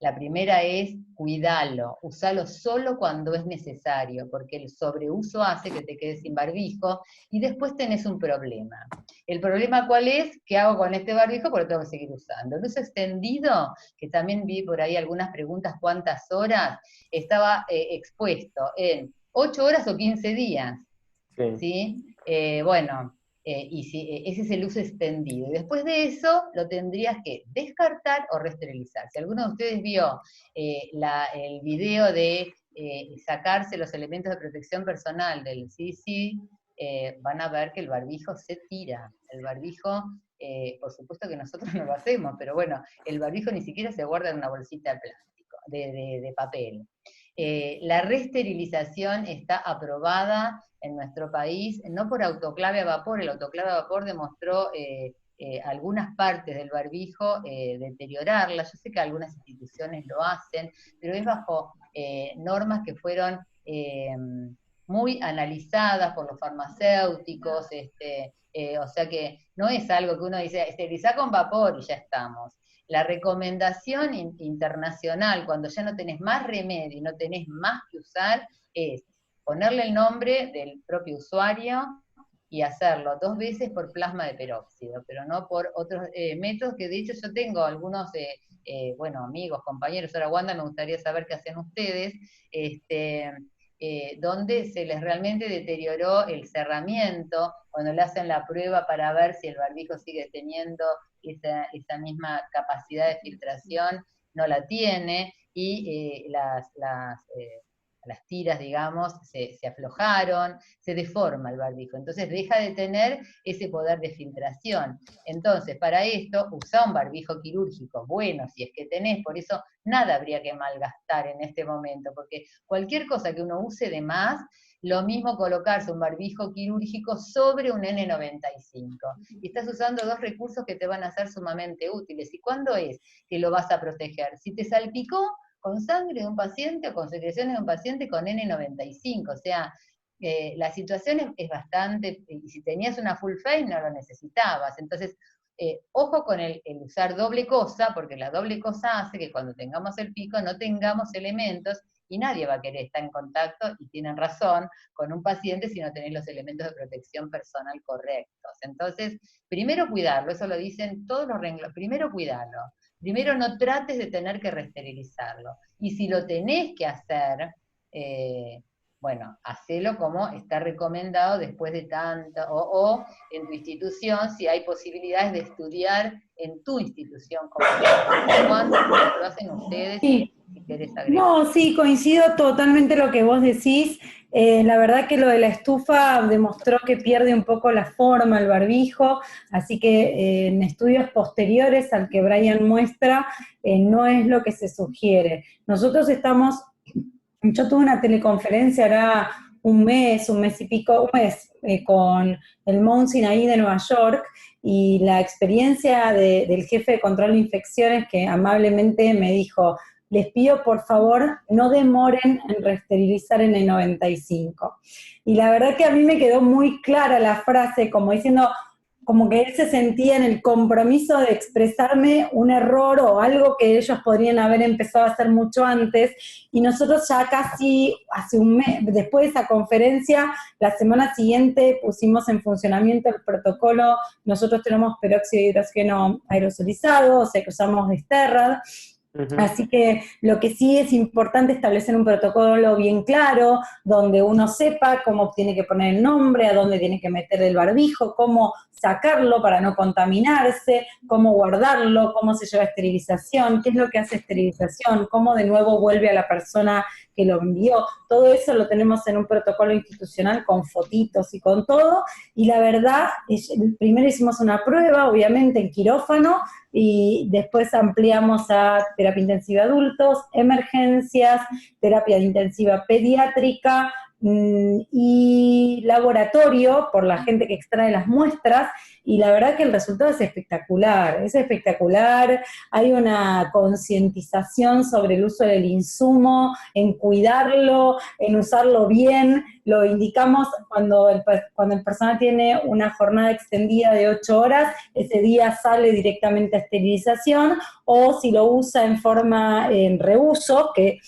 La primera es cuidalo, usalo solo cuando es necesario, porque el sobreuso hace que te quedes sin barbijo y después tenés un problema. ¿El problema cuál es? ¿Qué hago con este barbijo? Porque lo tengo que seguir usando. El uso extendido, que también vi por ahí algunas preguntas, ¿cuántas horas? Estaba expuesto en 8 horas o 15 días. ¿Sí? Bueno, ese es el uso extendido. Y después de eso, lo tendrías que descartar o reesterilizar. Si alguno de ustedes vio el video de sacarse los elementos de protección personal del CDC, van a ver que el barbijo se tira. El barbijo, por supuesto que nosotros no lo hacemos, pero bueno, el barbijo ni siquiera se guarda en una bolsita de plástico, de papel. La reesterilización está aprobada en nuestro país, no por autoclave a vapor. El autoclave a vapor demostró algunas partes del barbijo deteriorarlas. Yo sé que algunas instituciones lo hacen, pero es bajo normas que fueron muy analizadas por los farmacéuticos, o sea que no es algo que uno dice, esterilizar con vapor y ya estamos. La recomendación internacional, cuando ya no tenés más remedio y no tenés más que usar, es ponerle el nombre del propio usuario y hacerlo 2 veces por plasma de peróxido, pero no por otros métodos, que de hecho yo tengo algunos, bueno, amigos, compañeros. Ahora, Wanda, me gustaría saber qué hacen ustedes, donde se les realmente deterioró el cerramiento, cuando le hacen la prueba para ver si el barbijo sigue teniendo esa misma capacidad de filtración, no la tiene, y las tiras, digamos, se aflojaron, se deforma el barbijo, entonces deja de tener ese poder de filtración. Entonces, para esto, usa un barbijo quirúrgico, bueno, si es que tenés, por eso nada habría que malgastar en este momento, porque cualquier cosa que uno use de más, lo mismo colocarse un barbijo quirúrgico sobre un N95. Y estás usando 2 recursos que te van a ser sumamente útiles. ¿Y cuándo es que lo vas a proteger? Si te salpicó con sangre de un paciente o con secreciones de un paciente con N95, o sea, la situación es bastante, y si tenías una full face no lo necesitabas. Entonces, ojo con el usar doble cosa, porque la doble cosa hace que cuando tengamos el pico no tengamos elementos, y nadie va a querer estar en contacto, y tienen razón, con un paciente si no tenés los elementos de protección personal correctos. Entonces, primero cuidarlo, eso lo dicen todos los renglones, primero cuidarlo. Primero no trates de tener que reesterilizarlo. Y si lo tenés que hacer, bueno, hacelo como está recomendado después de tanto, o en tu institución, si hay posibilidades de estudiar en tu institución, como lo hacen ustedes. Sí. Si querés agregar. No, sí, coincido totalmente lo que vos decís. La verdad que lo de la estufa demostró que pierde un poco la forma, el barbijo, así que en estudios posteriores al que Brian muestra, no es lo que se sugiere. Yo tuve una teleconferencia hará un mes y pico, con el Mount Sinai de Nueva York, y la experiencia del jefe de control de infecciones que amablemente me dijo: les pido por favor no demoren en reesterilizar en el 95. Y la verdad que a mí me quedó muy clara la frase, como diciendo, como que él se sentía en el compromiso de expresarme un error o algo que ellos podrían haber empezado a hacer mucho antes, y nosotros ya casi hace un mes, después de esa conferencia, la semana siguiente pusimos en funcionamiento el protocolo. Nosotros tenemos peróxido de hidrógeno aerosolizado, o sea que usamos Sterrad. Así que lo que sí es importante es establecer un protocolo bien claro, donde uno sepa cómo tiene que poner el nombre, a dónde tiene que meter el barbijo, cómo sacarlo para no contaminarse, cómo guardarlo, cómo se lleva a esterilización, qué es lo que hace esterilización, cómo de nuevo vuelve a la persona que lo envió. Todo eso lo tenemos en un protocolo institucional con fotitos y con todo. Y la verdad, primero hicimos una prueba, obviamente en quirófano, y después ampliamos a terapia intensiva de adultos, emergencias, terapia intensiva pediátrica y laboratorio por la gente que extrae las muestras, y la verdad que el resultado es espectacular, hay una concientización sobre el uso del insumo, en cuidarlo, en usarlo bien. Lo indicamos cuando el personal tiene una jornada extendida de 8 horas, ese día sale directamente a esterilización, o si lo usa en forma en reuso, que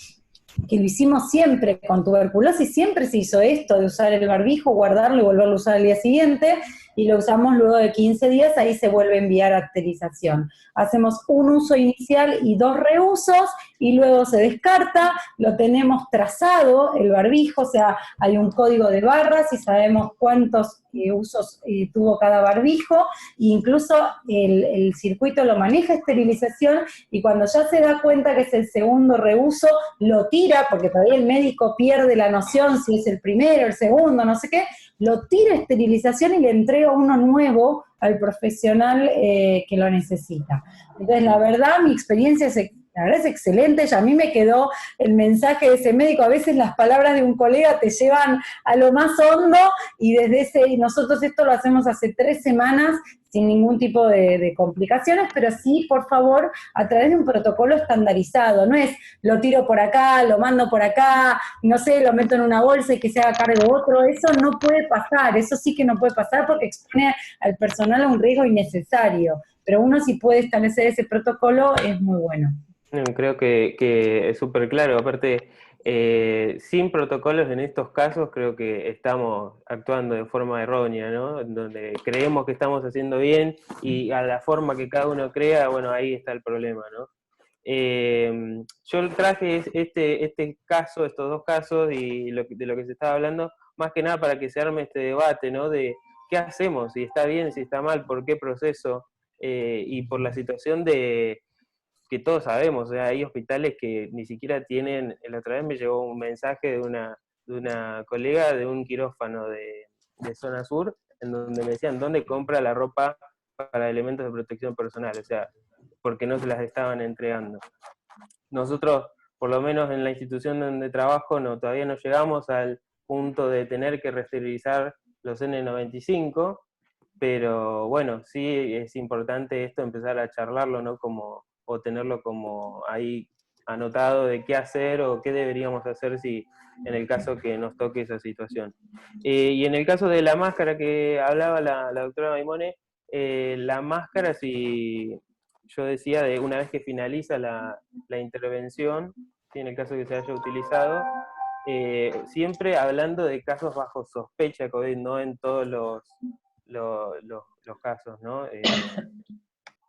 lo hicimos siempre con tuberculosis, siempre se hizo esto de usar el barbijo, guardarlo y volverlo a usar al día siguiente, y lo usamos luego de 15 días, ahí se vuelve a enviar a esterilización. Hacemos un uso inicial y 2 reusos, y luego se descarta, lo tenemos trazado, el barbijo, o sea, hay un código de barras y sabemos cuántos usos tuvo cada barbijo, e incluso el circuito lo maneja esterilización, y cuando ya se da cuenta que es el segundo reuso, lo tira, porque todavía el médico pierde la noción si es el primero, el segundo, no sé qué, lo tira a esterilización y le entrega uno nuevo al profesional que lo necesita. Entonces, la verdad, mi experiencia es excelente, y a mí me quedó el mensaje de ese médico. A veces las palabras de un colega te llevan a lo más hondo, y nosotros esto lo hacemos hace 3 semanas sin ningún tipo de complicaciones, pero sí, por favor, a través de un protocolo estandarizado. No es lo tiro por acá, lo mando por acá, no sé, lo meto en una bolsa y que se haga cargo otro. Eso no puede pasar, eso sí que no puede pasar, porque expone al personal a un riesgo innecesario. Pero uno, si puede establecer ese protocolo, es muy bueno. Creo que es súper claro. Aparte, sin protocolos en estos casos, creo que estamos actuando de forma errónea, ¿no? Donde creemos que estamos haciendo bien, y a la forma que cada uno crea, bueno, ahí está el problema, ¿no? Yo traje este caso, estos 2 casos, y de lo que se estaba hablando, más que nada para que se arme este debate, ¿no? De qué hacemos, si está bien, si está mal, por qué proceso, y por la situación que todos sabemos. O sea, hay hospitales que ni siquiera tienen. La otra vez me llegó un mensaje de una colega de un quirófano de zona sur, en donde me decían dónde compra la ropa para elementos de protección personal, o sea, porque no se las estaban entregando. Nosotros, por lo menos en la institución donde trabajo, todavía no llegamos al punto de tener que reesterilizar los N95, pero bueno, sí es importante esto, empezar a charlarlo, ¿no? O tenerlo como ahí anotado de qué hacer o qué deberíamos hacer si en el caso que nos toque esa situación. Y en el caso de la máscara que hablaba la doctora Maimone, la máscara, si yo decía, de una vez que finaliza la intervención, en el caso que se haya utilizado, siempre hablando de casos bajo sospecha de COVID, no en todos los casos, ¿no?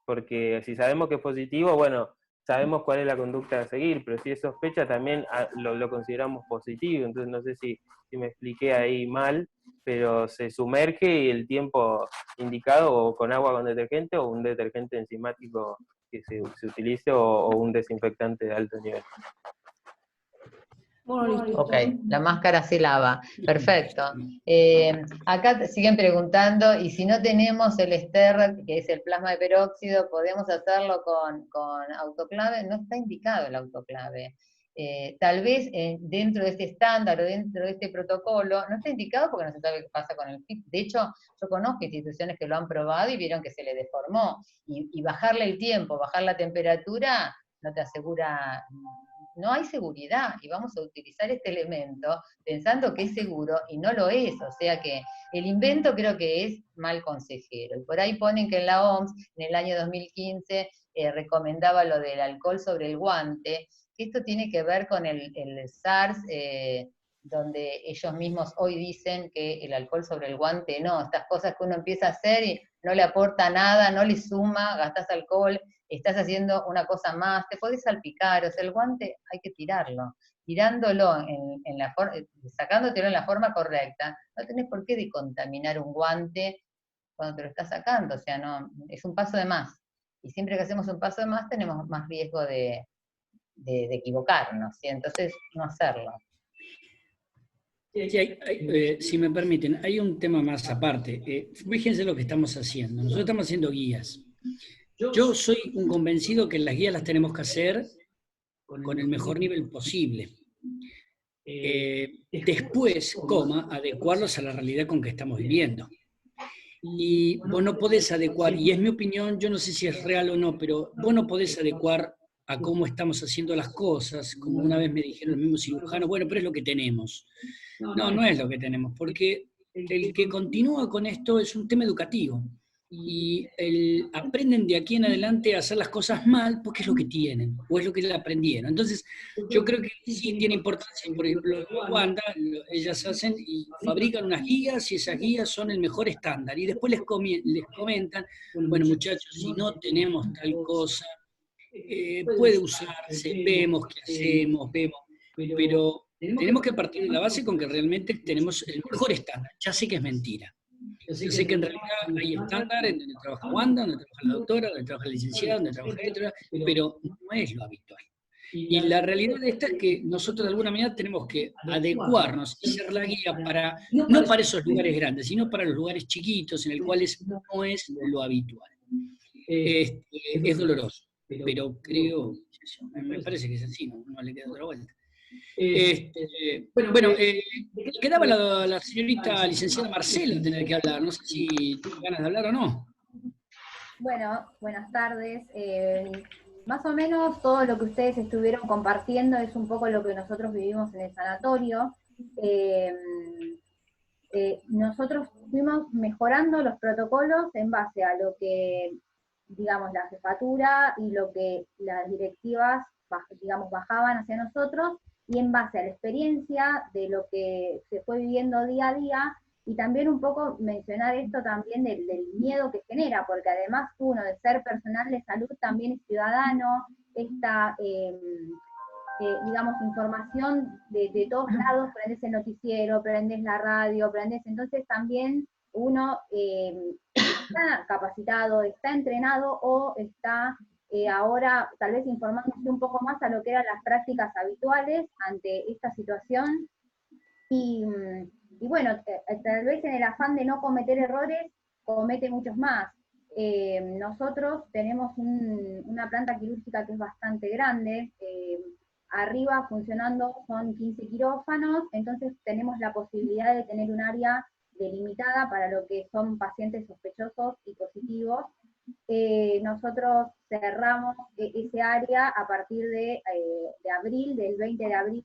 Porque si sabemos que es positivo, bueno, sabemos cuál es la conducta a seguir, pero si es sospecha también lo consideramos positivo. Entonces no sé si me expliqué ahí mal, pero se sumerge el tiempo indicado, o con agua con detergente, o un detergente enzimático que se utilice, o un desinfectante de alto nivel. Bueno, listo. Ok, la máscara se lava. Perfecto. Acá siguen preguntando, y si no tenemos el ester, que es el plasma de peróxido, ¿podemos hacerlo con autoclave? No está indicado el autoclave. Tal vez dentro de este estándar o dentro de este protocolo, no está indicado porque no se sabe qué pasa con el FIT. De hecho, yo conozco instituciones que lo han probado y vieron que se le deformó. Y bajarle el tiempo, bajar la temperatura, no te asegura... No hay seguridad, y vamos a utilizar este elemento pensando que es seguro y no lo es. O sea que el invento creo que es mal consejero. Y por ahí ponen que en la OMS, en el año 2015, recomendaba lo del alcohol sobre el guante, que esto tiene que ver con el SARS, donde ellos mismos hoy dicen que el alcohol sobre el guante no, estas cosas que uno empieza a hacer y no le aporta nada, no le suma, gastás alcohol, estás haciendo una cosa más, te podés salpicar. O sea, el guante hay que tirarlo. Tirándolo sacándotelo en la forma correcta, no tenés por qué contaminar un guante cuando te lo estás sacando. O sea, no, es un paso de más. Y siempre que hacemos un paso de más tenemos más riesgo de equivocarnos, ¿sí? Entonces, no hacerlo. Sí, si me permiten, hay un tema más aparte. Fíjense lo que estamos haciendo. Nosotros estamos haciendo guías. Yo soy un convencido que las guías las tenemos que hacer con el mejor nivel posible. Después, adecuarlos a la realidad con que estamos viviendo. Y vos no podés adecuar, y es mi opinión, yo no sé si es real o no, pero vos no podés adecuar a cómo estamos haciendo las cosas, como una vez me dijeron los mismos cirujanos, bueno, pero es lo que tenemos. No, no es lo que tenemos, porque el que continúa con esto es un tema educativo. Y aprenden de aquí en adelante a hacer las cosas mal porque es lo que tienen, o es lo que aprendieron. Entonces, yo creo que sí tiene importancia. Por ejemplo, Wanda, ellas hacen y fabrican unas guías, y esas guías son el mejor estándar. Y después les comentan, bueno, muchachos, si no tenemos tal cosa, puede usarse, vemos qué hacemos, pero tenemos que partir de la base con que realmente tenemos el mejor estándar. Ya sé que es mentira. Yo sé que en realidad hay estándar en donde trabaja Wanda, donde trabaja la doctora, donde trabaja la licenciada, donde trabaja Héctor, pero no es lo habitual. Y la realidad de esta es que nosotros de alguna manera tenemos que adecuarnos y ser la guía no para esos lugares grandes, sino para los lugares chiquitos en los cuales no es lo habitual. Es doloroso, pero creo, me parece que es así, no le queda otra vuelta. Bueno, quedaba la señorita licenciada Marcela tener que hablar, no sé si tiene ganas de hablar o no. Bueno, buenas tardes. Más o menos todo lo que ustedes estuvieron compartiendo es un poco lo que nosotros vivimos en el sanatorio. Nosotros fuimos mejorando los protocolos en base a lo que, digamos, la jefatura y lo que las directivas, digamos, bajaban hacia nosotros, y en base a la experiencia de lo que se fue viviendo día a día, y también un poco mencionar esto también del miedo que genera, porque además uno de ser personal de salud también es ciudadano, esta, digamos, información de todos lados, prendes el noticiero, prendes la radio, entonces también uno está capacitado, está entrenado o está ahora tal vez informándose un poco más a lo que eran las prácticas habituales ante esta situación. Y bueno, tal vez en el afán de no cometer errores, comete muchos más. Nosotros tenemos una planta quirúrgica que es bastante grande, arriba funcionando son 15 quirófanos, entonces tenemos la posibilidad de tener un área delimitada para lo que son pacientes sospechosos y positivos. Nosotros cerramos ese área a partir de abril, del 20 de abril,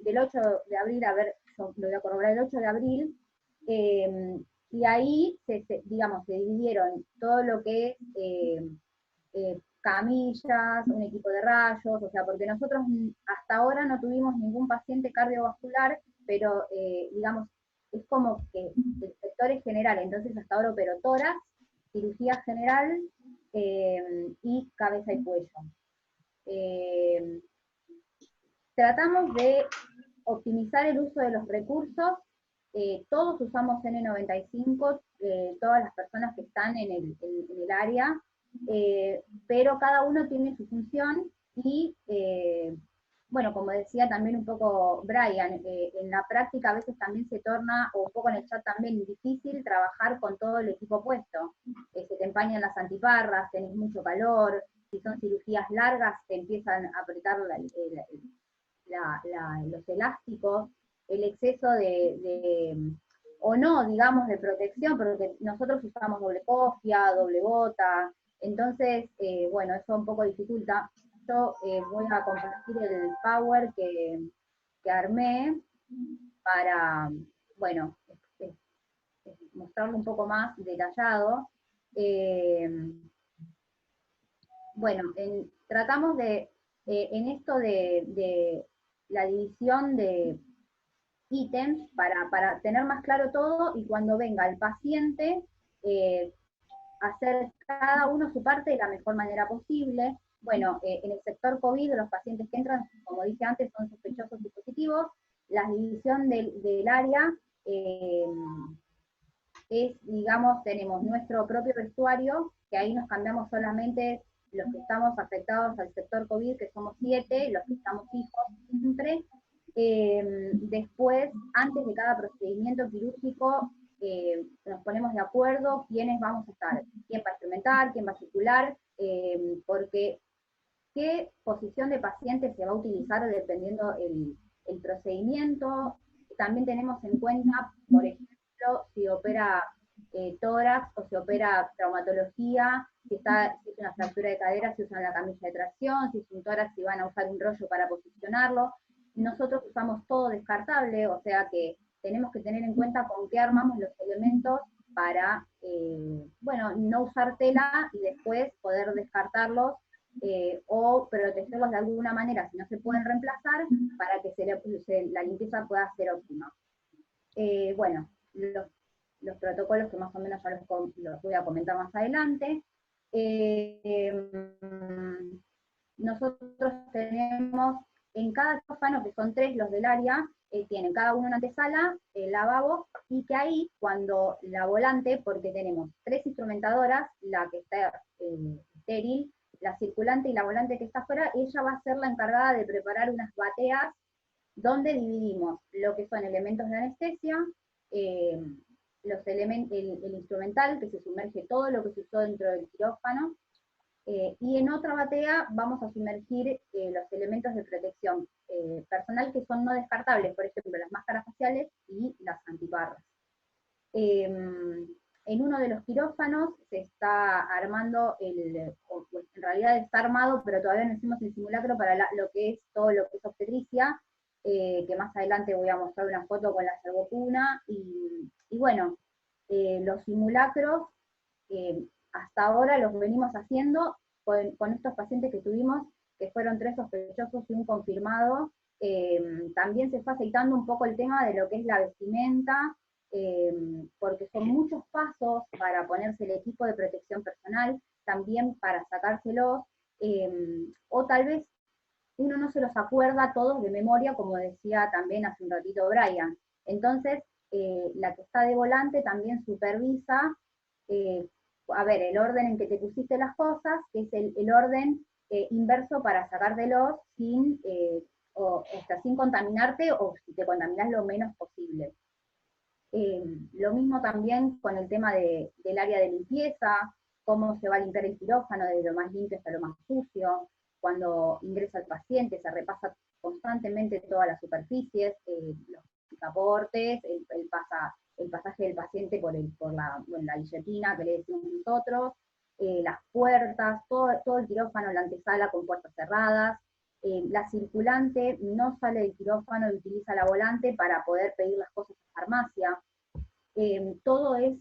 del 8 de abril, a ver, lo voy a corroborar, el 8 de abril, y ahí, digamos, se dividieron todo lo que es camillas, un equipo de rayos, o sea, porque nosotros hasta ahora no tuvimos ningún paciente cardiovascular, pero, digamos, es como que el sector es general, entonces hasta ahora operó tórax, cirugía general y cabeza y cuello. Tratamos de optimizar el uso de los recursos, todos usamos N95, todas las personas que están en el área, pero cada uno tiene su función y bueno, como decía también un poco Brian, en la práctica a veces también se torna, o un poco en el chat también, difícil trabajar con todo el equipo puesto. Se te empañan las antiparras, tenés mucho calor, si son cirugías largas te empiezan a apretar los elásticos, el exceso o no, digamos, de protección, porque nosotros usamos doble cofia, doble bota, entonces, bueno, eso un poco dificulta. Yo voy a compartir el Power que armé para, bueno, mostrarlo un poco más detallado. Bueno, tratamos de, en esto de la división de ítems, para tener más claro todo, y cuando venga el paciente, hacer cada uno su parte de la mejor manera posible. Bueno, en el sector COVID, los pacientes que entran, como dije antes, son sospechosos y positivos. La división del área es, digamos, tenemos nuestro propio vestuario, que ahí nos cambiamos solamente los que estamos afectados al sector COVID, que somos 7, los que estamos fijos siempre. Después, antes de cada procedimiento quirúrgico, nos ponemos de acuerdo quiénes vamos a estar, quién va a instrumentar, quién va a circular, porque qué posición de paciente se va a utilizar dependiendo el procedimiento. También tenemos en cuenta, por ejemplo, si opera tórax o si opera traumatología, si es una fractura de cadera, si usan la camilla de tracción, si es un tórax, si van a usar un rollo para posicionarlo. Nosotros usamos todo descartable, o sea que tenemos que tener en cuenta con qué armamos los elementos para, bueno, no usar tela y después poder descartarlos o protegerlos de alguna manera si no se pueden reemplazar para que la limpieza pueda ser óptima. Bueno, los protocolos que más o menos ya los voy a comentar más adelante. Nosotros tenemos en cada quirófano, que son 3 los del área, tienen cada uno una antesala, el lavabo, y que ahí cuando la volante, porque tenemos 3 instrumentadoras, la que está estéril, la circulante y la volante que está afuera, ella va a ser la encargada de preparar unas bateas donde dividimos lo que son elementos de anestesia, el instrumental, que se sumerge todo lo que se usó dentro del quirófano, y en otra batea vamos a sumergir los elementos de protección personal que son no descartables, por ejemplo, las máscaras faciales y las antiparras. En uno de los quirófanos se está armando, en realidad está armado, pero todavía no hicimos el simulacro para lo que es todo lo que es obstetricia, que más adelante voy a mostrar una foto con la cervocuna, y bueno, los simulacros hasta ahora los venimos haciendo con estos pacientes que tuvimos, que fueron 3 sospechosos y un confirmado. También se fue aceitando un poco el tema de lo que es la vestimenta, porque son muchos pasos para ponerse el equipo de protección personal, también para sacárselos, o tal vez uno no se los acuerda todos de memoria, como decía también hace un ratito Brian. Entonces, la que está de volante también supervisa, a ver, el orden en que te pusiste las cosas, que es el orden inverso para sacártelos sin contaminarte, o si te contaminas lo menos posible. Lo mismo también con el tema del área de limpieza, cómo se va a limpiar el quirófano desde lo más limpio hasta lo más sucio. Cuando ingresa el paciente se repasa constantemente todas las superficies, los picaportes, el pasaje del paciente por la guillotina que le decimos nosotros, las puertas, todo el quirófano, la antesala con puertas cerradas. La circulante no sale del quirófano y utiliza la volante para poder pedir las cosas a farmacia. Todo es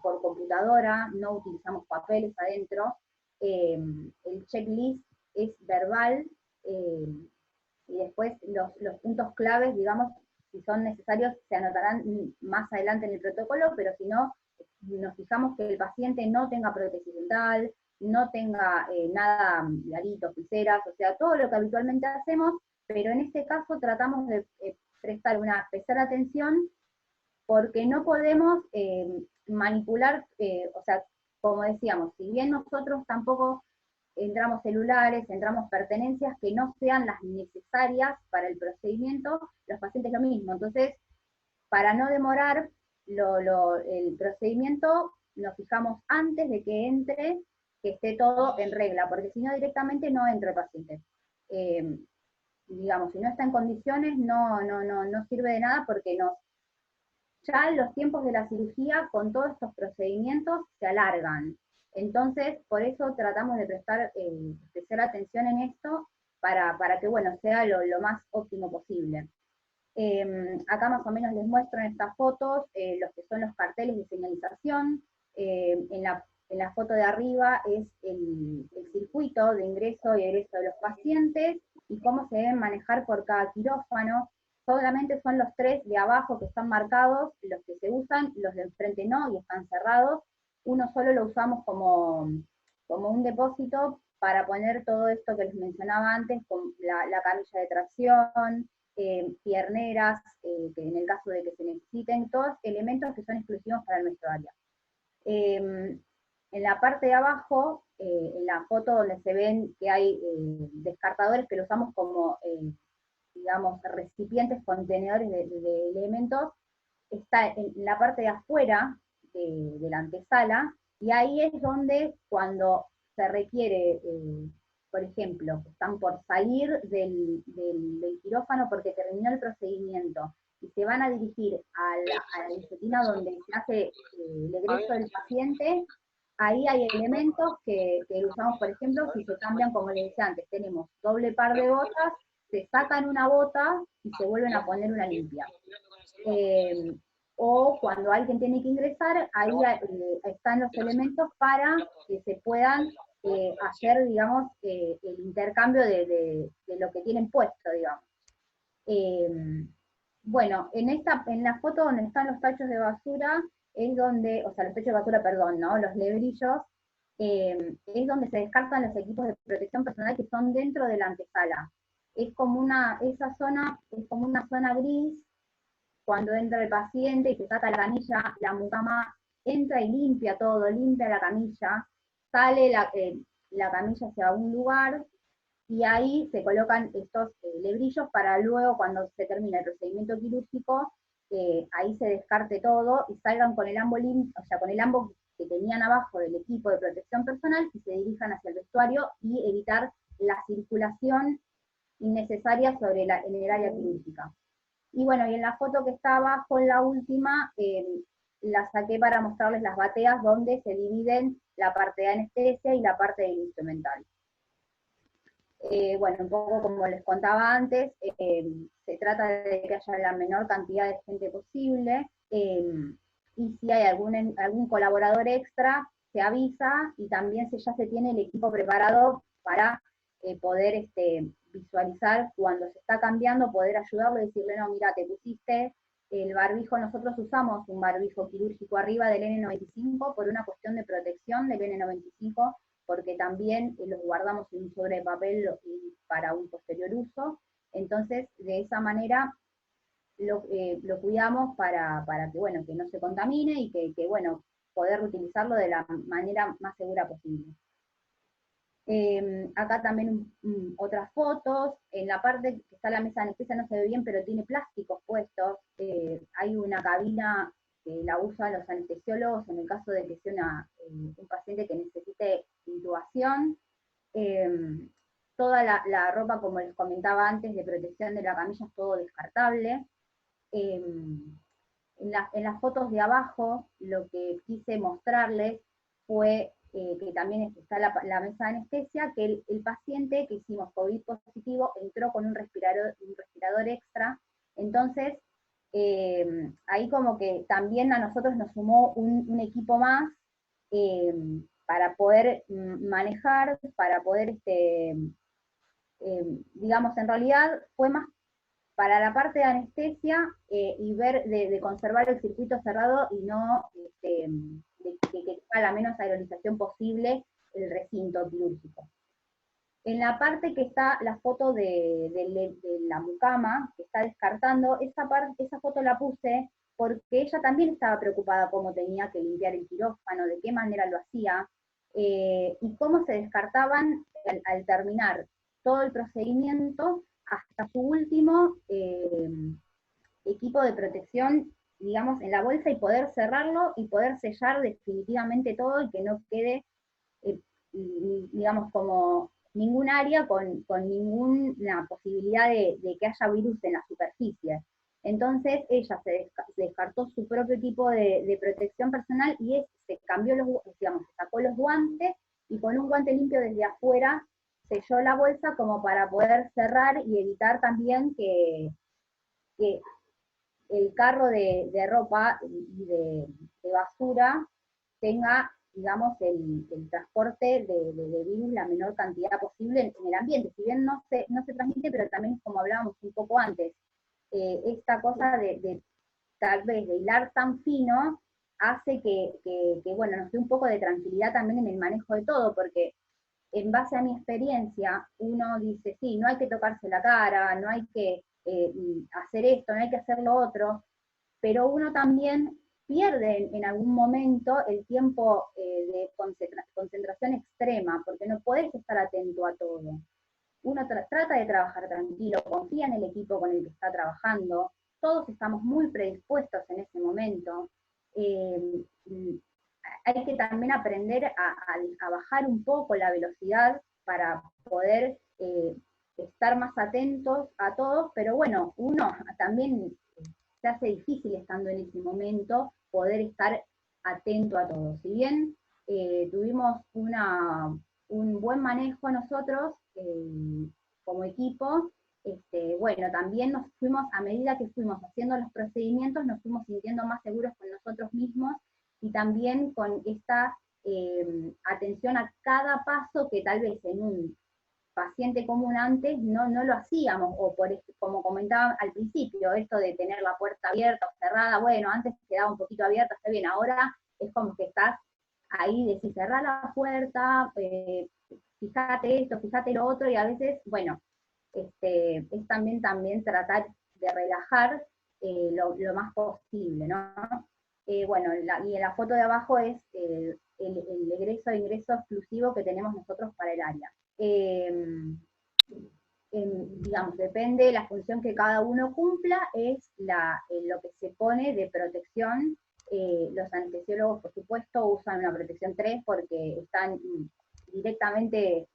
por computadora, no utilizamos papeles adentro. El checklist es verbal, y después los puntos claves, digamos, si son necesarios, se anotarán más adelante en el protocolo, pero si no, nos fijamos que el paciente no tenga prótesis dental, no tenga nada, aritos, pulseras, o sea, todo lo que habitualmente hacemos, pero en este caso tratamos de prestar una especial atención, porque no podemos manipular, o sea, como decíamos, si bien nosotros tampoco entramos celulares, entramos pertenencias que no sean las necesarias para el procedimiento, los pacientes lo mismo. Entonces, para no demorar el procedimiento, nos fijamos antes de que entre, que esté todo en regla, porque si no directamente no entra el paciente. Digamos, si no está en condiciones, no sirve de nada porque ya los tiempos de la cirugía con todos estos procedimientos se alargan. Entonces, por eso tratamos de prestar especial atención en esto para que, bueno, sea lo más óptimo posible. Acá más o menos les muestro en estas fotos los que son los carteles de señalización. En la foto de arriba es el circuito de ingreso y egreso de los pacientes y cómo se deben manejar por cada quirófano. Solamente son los 3 de abajo que están marcados los que se usan, los de enfrente no y están cerrados. Uno solo lo usamos como un depósito para poner todo esto que les mencionaba antes, con la camilla de tracción, pierneras, que en el caso de que se necesiten, todos elementos que son exclusivos para nuestro área. En la parte de abajo, en la foto donde se ven que hay descartadores que lo usamos como, digamos, recipientes, contenedores de elementos, está en la parte de afuera de la antesala, y ahí es donde cuando se requiere, por ejemplo, están por salir del quirófano porque terminó el procedimiento, y se van a dirigir a la disciplina donde se hace el egreso del paciente, ahí hay elementos que usamos, por ejemplo, si se cambian, como les decía antes, tenemos doble par de botas, se sacan una bota y se vuelven a poner una limpia. O cuando alguien tiene que ingresar, ahí están los elementos para que se puedan hacer, digamos, el intercambio de lo que tienen puesto, digamos. Bueno, en la foto donde están los tachos de basura, es donde, o sea, los tachos de basura, perdón, ¿no? Los lebrillos, es donde se descartan los equipos de protección personal que son dentro de la antesala. Esa zona es como una zona gris. Cuando entra el paciente y se saca la camilla, la mucama entra y limpia todo, limpia la camilla, sale la camilla hacia un lugar, y ahí se colocan estos lebrillos para luego, cuando se termina el procedimiento quirúrgico, ahí se descarte todo y salgan con el ambo o sea, con el ambo que tenían abajo del equipo de protección personal y se dirijan hacia el vestuario y evitar la circulación innecesaria en el área quirúrgica. Y bueno, y en la foto que está abajo, en la última, la saqué para mostrarles las bateas donde se dividen la parte de anestesia y la parte del instrumental. Bueno, un poco como les contaba antes, se trata de que haya la menor cantidad de gente posible, y si hay algún colaborador extra, se avisa, y también ya se tiene el equipo preparado para poder visualizar cuando se está cambiando, poder ayudarlo y decirle, no, mira, te pusiste el barbijo. Nosotros usamos un barbijo quirúrgico arriba del N95 por una cuestión de protección del N95, porque también los guardamos en un sobre de papel para un posterior uso. Entonces, de esa manera lo cuidamos para que, bueno, que no se contamine y que bueno, poder utilizarlo de la manera más segura posible. Acá también otras fotos. En la parte que está la mesa de anestesia no se ve bien, pero tiene plásticos puestos. Hay una cabina que la usan los anestesiólogos en el caso de que sea un paciente que necesite intubación. Toda la ropa, como les comentaba antes, de protección de la camilla es todo descartable. En las fotos de abajo, lo que quise mostrarles fue que también está la mesa de anestesia, que el paciente que hicimos COVID positivo entró con un respirador extra. Entonces, ahí como que también a nosotros nos sumó un equipo más para poder manejar, para poder, digamos, en realidad fue más para la parte de anestesia y ver de conservar el circuito cerrado y no de que tenga la menos aerolización posible el recinto quirúrgico. En la parte que está la foto de la mucama, que está descartando, esa foto la puse porque ella también estaba preocupada cómo tenía que limpiar el quirófano, de qué manera lo hacía. y cómo se descartaban al terminar todo el procedimiento hasta su último equipo de protección, digamos, en la bolsa, y poder cerrarlo y poder sellar definitivamente todo y que no quede, digamos, como ningún área con ninguna posibilidad de que haya virus en la superficie. Entonces ella se descartó su propio tipo de protección personal y se cambió digamos, sacó los guantes y con un guante limpio desde afuera selló la bolsa como para poder cerrar y evitar también que el carro de ropa y de basura tenga, digamos, el transporte de virus la menor cantidad posible en el ambiente. Si bien no se transmite, pero también, como hablábamos un poco antes, esta cosa de tal vez de hilar tan fino hace que, bueno, nos dé un poco de tranquilidad también en el manejo de todo, porque en base a mi experiencia, uno dice, sí, no hay que tocarse la cara, no hay que hacer esto, no hay que hacer lo otro, pero uno también pierde en algún momento el tiempo de concentración extrema, porque no podés estar atento a todo. Uno trata de trabajar tranquilo, confía en el equipo con el que está trabajando, todos estamos muy predispuestos en ese momento. Hay que también aprender a bajar un poco la velocidad para poder estar más atentos a todos, pero bueno, uno también se hace difícil estando en ese momento poder estar atento a todo. Si bien tuvimos un buen manejo nosotros como equipo, bueno, también nos fuimos, a medida que fuimos haciendo los procedimientos, nos fuimos sintiendo más seguros con nosotros mismos y también con esta atención a cada paso que tal vez en un paciente común antes no lo hacíamos, o como comentaba al principio, esto de tener la puerta abierta o cerrada, bueno, antes quedaba un poquito abierta, está bien, ahora es como que estás ahí, decís, cerrar la puerta, fíjate esto, fíjate lo otro, y a veces, bueno, es también tratar de relajar lo más posible, ¿no? Bueno, y en la foto de abajo es el egreso e ingreso exclusivo que tenemos nosotros para el área. Digamos, depende de la función que cada uno cumpla, es lo que se pone de protección. Los anestesiólogos, por supuesto, usan una protección 3 porque están directamente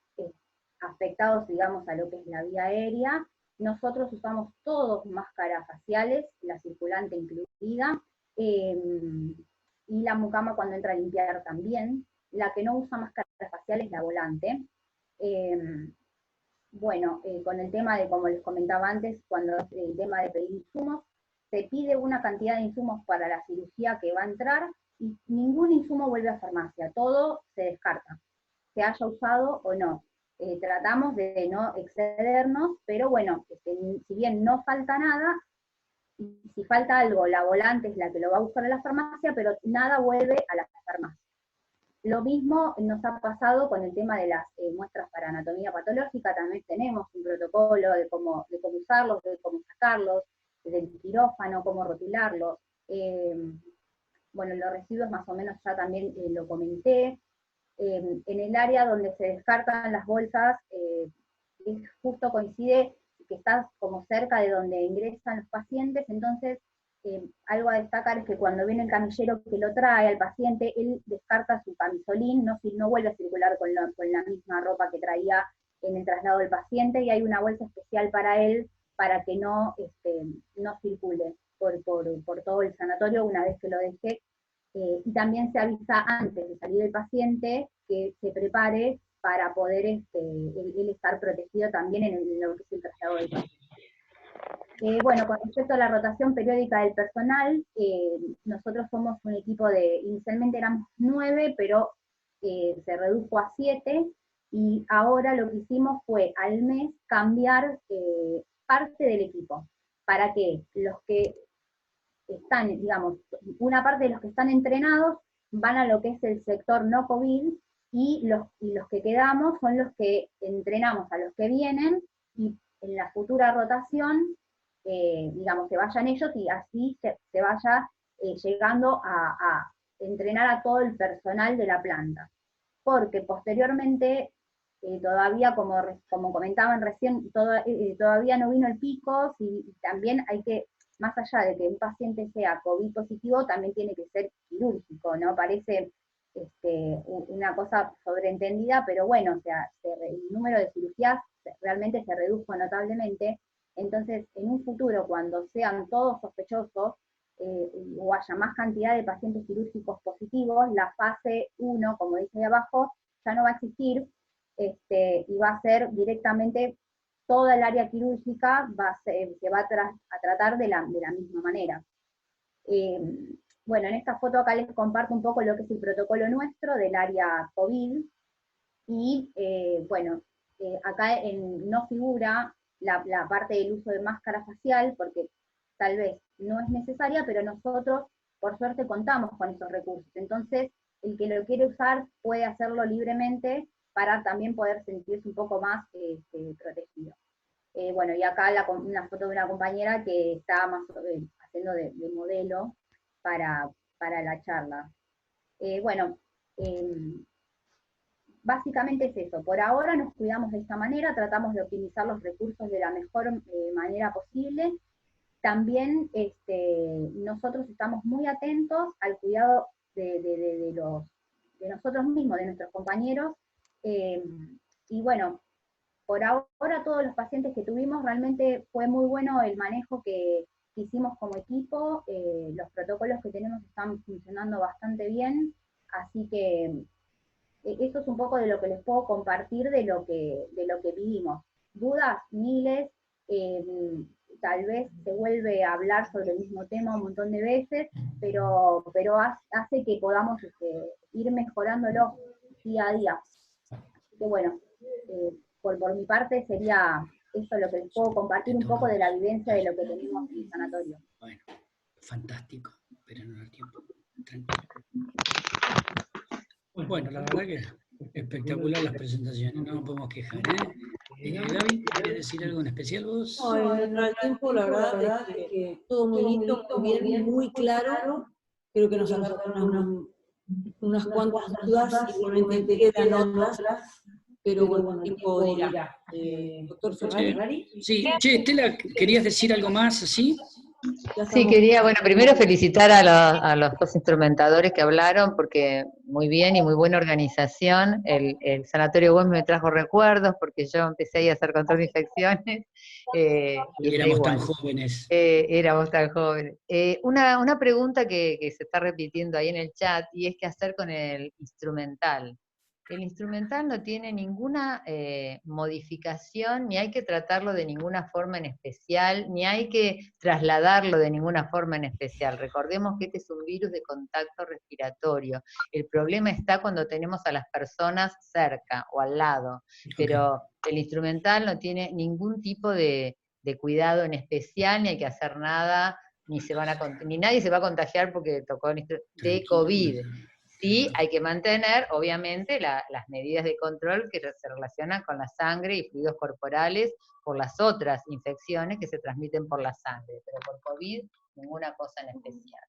afectados, digamos, a lo que es la vía aérea. Nosotros usamos todos máscaras faciales, la circulante incluida, y la mucama cuando entra a limpiar también. La que no usa máscara facial es la volante. Bueno, con el tema de, como les comentaba antes, cuando el tema de pedir insumos, se pide una cantidad de insumos para la cirugía que va a entrar y ningún insumo vuelve a farmacia, todo se descarta, se haya usado o no. Tratamos de no excedernos, pero bueno, si bien no falta nada, si falta algo, la volante es la que lo va a buscar a la farmacia, pero nada vuelve a la farmacia. Lo mismo nos ha pasado con el tema de las muestras para anatomía patológica, también tenemos un protocolo de cómo usarlos, de cómo sacarlos, del quirófano, cómo rotularlos. Bueno, los residuos más o menos ya también lo comenté. En el área donde se descartan las bolsas, justo coincide que está como cerca de donde ingresan los pacientes, entonces algo a destacar es que cuando viene el camillero que lo trae al paciente, él descarta su camisolín, no vuelve a circular con la misma ropa que traía en el traslado del paciente, y hay una bolsa especial para él, para que no circule por todo el sanatorio una vez que lo deje. Y también se avisa antes de salir el paciente que se prepare para poder él estar protegido también en lo que es el traslado del paciente. Bueno, con respecto a la rotación periódica del personal, nosotros somos un equipo inicialmente éramos 9, pero se redujo a 7, y ahora lo que hicimos fue al mes cambiar parte del equipo, para que los que están, digamos, una parte de los que están entrenados van a lo que es el sector no COVID, y los que quedamos son los que entrenamos a los que vienen, y en la futura rotación, digamos, se vayan ellos y así se vaya llegando a entrenar a todo el personal de la planta. porque posteriormente, todavía, como comentaban recién, todavía no vino el pico, y también hay que, más allá de que un paciente sea COVID positivo, también tiene que ser quirúrgico, ¿no? Parece una cosa sobreentendida, pero bueno, o sea, el número de cirugías realmente se redujo notablemente. Entonces, en un futuro, cuando sean todos sospechosos, o haya más cantidad de pacientes quirúrgicos positivos, la fase 1, como dice ahí abajo, ya no va a existir, y va a ser directamente toda el área quirúrgica, se va a tratar de la misma manera. Bueno, en esta foto acá les comparto un poco lo que es el protocolo nuestro del área COVID, y bueno, acá no figura la parte del uso de máscara facial, porque tal vez no es necesaria, pero nosotros, por suerte, contamos con esos recursos. Entonces, el que lo quiere usar puede hacerlo libremente para también poder sentirse un poco más protegido. Bueno, y acá una foto de una compañera que está haciendo de modelo para la charla. Bueno, básicamente es eso. Por ahora nos cuidamos de esta manera, tratamos de optimizar los recursos de la mejor manera posible. También nosotros estamos muy atentos al cuidado de nosotros mismos, de nuestros compañeros, y bueno, por ahora todos los pacientes que tuvimos realmente fue muy bueno el manejo que hicimos como equipo, los protocolos que tenemos están funcionando bastante bien, así que eso es un poco de lo que les puedo compartir de lo que vivimos. Dudas, miles, tal vez se vuelve a hablar sobre el mismo tema un montón de veces, pero hace que podamos ir mejorándolo día a día. Así que bueno, por mi parte sería eso lo que les puedo compartir un poco de la vivencia de lo que tenemos en el sanatorio. Bueno, fantástico, pero no hay tiempo. Tranquilo. Bueno, la verdad que espectacular las presentaciones, no nos podemos quejar, ¿eh? Gaby, ¿quieres decir algo en especial vos? No, en el tiempo, la verdad es que todo muy lindo, muy bien, muy claro. Creo que nos sacaron unas cuantas dudas, igualmente quedan otras, pero bueno, el tiempo dirá. Doctor Ferrari. Sí, che, Estela, ¿querías decir algo más así? Sí, quería, bueno, primero felicitar a los dos instrumentadores que hablaron, porque muy bien y muy buena organización. El Sanatorio Güemes me trajo recuerdos, porque yo empecé ahí a hacer control de infecciones. Y éramos tan jóvenes. Éramos tan jóvenes. Una pregunta que se está repitiendo ahí en el chat, y es qué hacer con el instrumental. El instrumental no tiene ninguna modificación, ni hay que tratarlo de ninguna forma en especial, ni hay que trasladarlo de ninguna forma en especial. Recordemos que este es un virus de contacto respiratorio. El problema está cuando tenemos a las personas cerca o al lado, pero el instrumental no tiene ningún tipo de cuidado en especial, ni hay que hacer nada, ni nadie se va a contagiar porque tocó de COVID. Sí, hay que mantener, obviamente, las medidas de control que se relacionan con la sangre y fluidos corporales por las otras infecciones que se transmiten por la sangre, pero por COVID ninguna cosa en especial.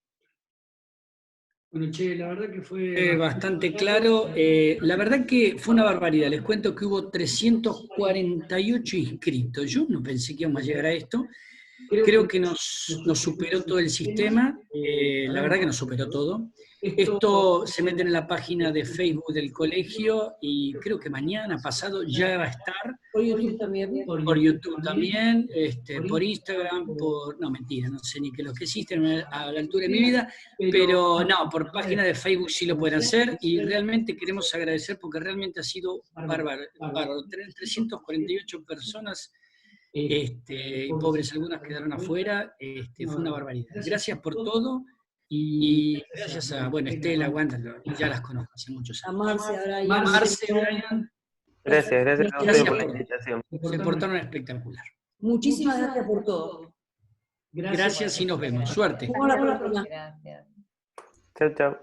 Bueno, che, la verdad que fue bastante claro. La verdad que fue una barbaridad. Les cuento que hubo 348 inscritos. Yo no pensé que íbamos a llegar a esto. Creo que nos superó todo el sistema. La verdad que nos superó todo. Esto se mete en la página de Facebook del colegio y creo que mañana, pasado, ya va a estar. Por YouTube también. Por YouTube también, por Instagram, no, mentira, no sé ni qué es lo que existen a la altura de mi vida, pero no, por página de Facebook sí lo pueden hacer, y realmente queremos agradecer porque realmente ha sido bárbaro. 348 personas, y pobres algunas quedaron afuera, fue una barbaridad. Gracias por todo. Y gracias a, bueno, Estela, Wanda, ya las conozco hace muchos años. A Marce, Brian. Gracias a ustedes por la invitación. Se portaron espectacular. Muchísimas gracias por todo. Gracias y nos vemos. Suerte. Gracias. Chau, chau.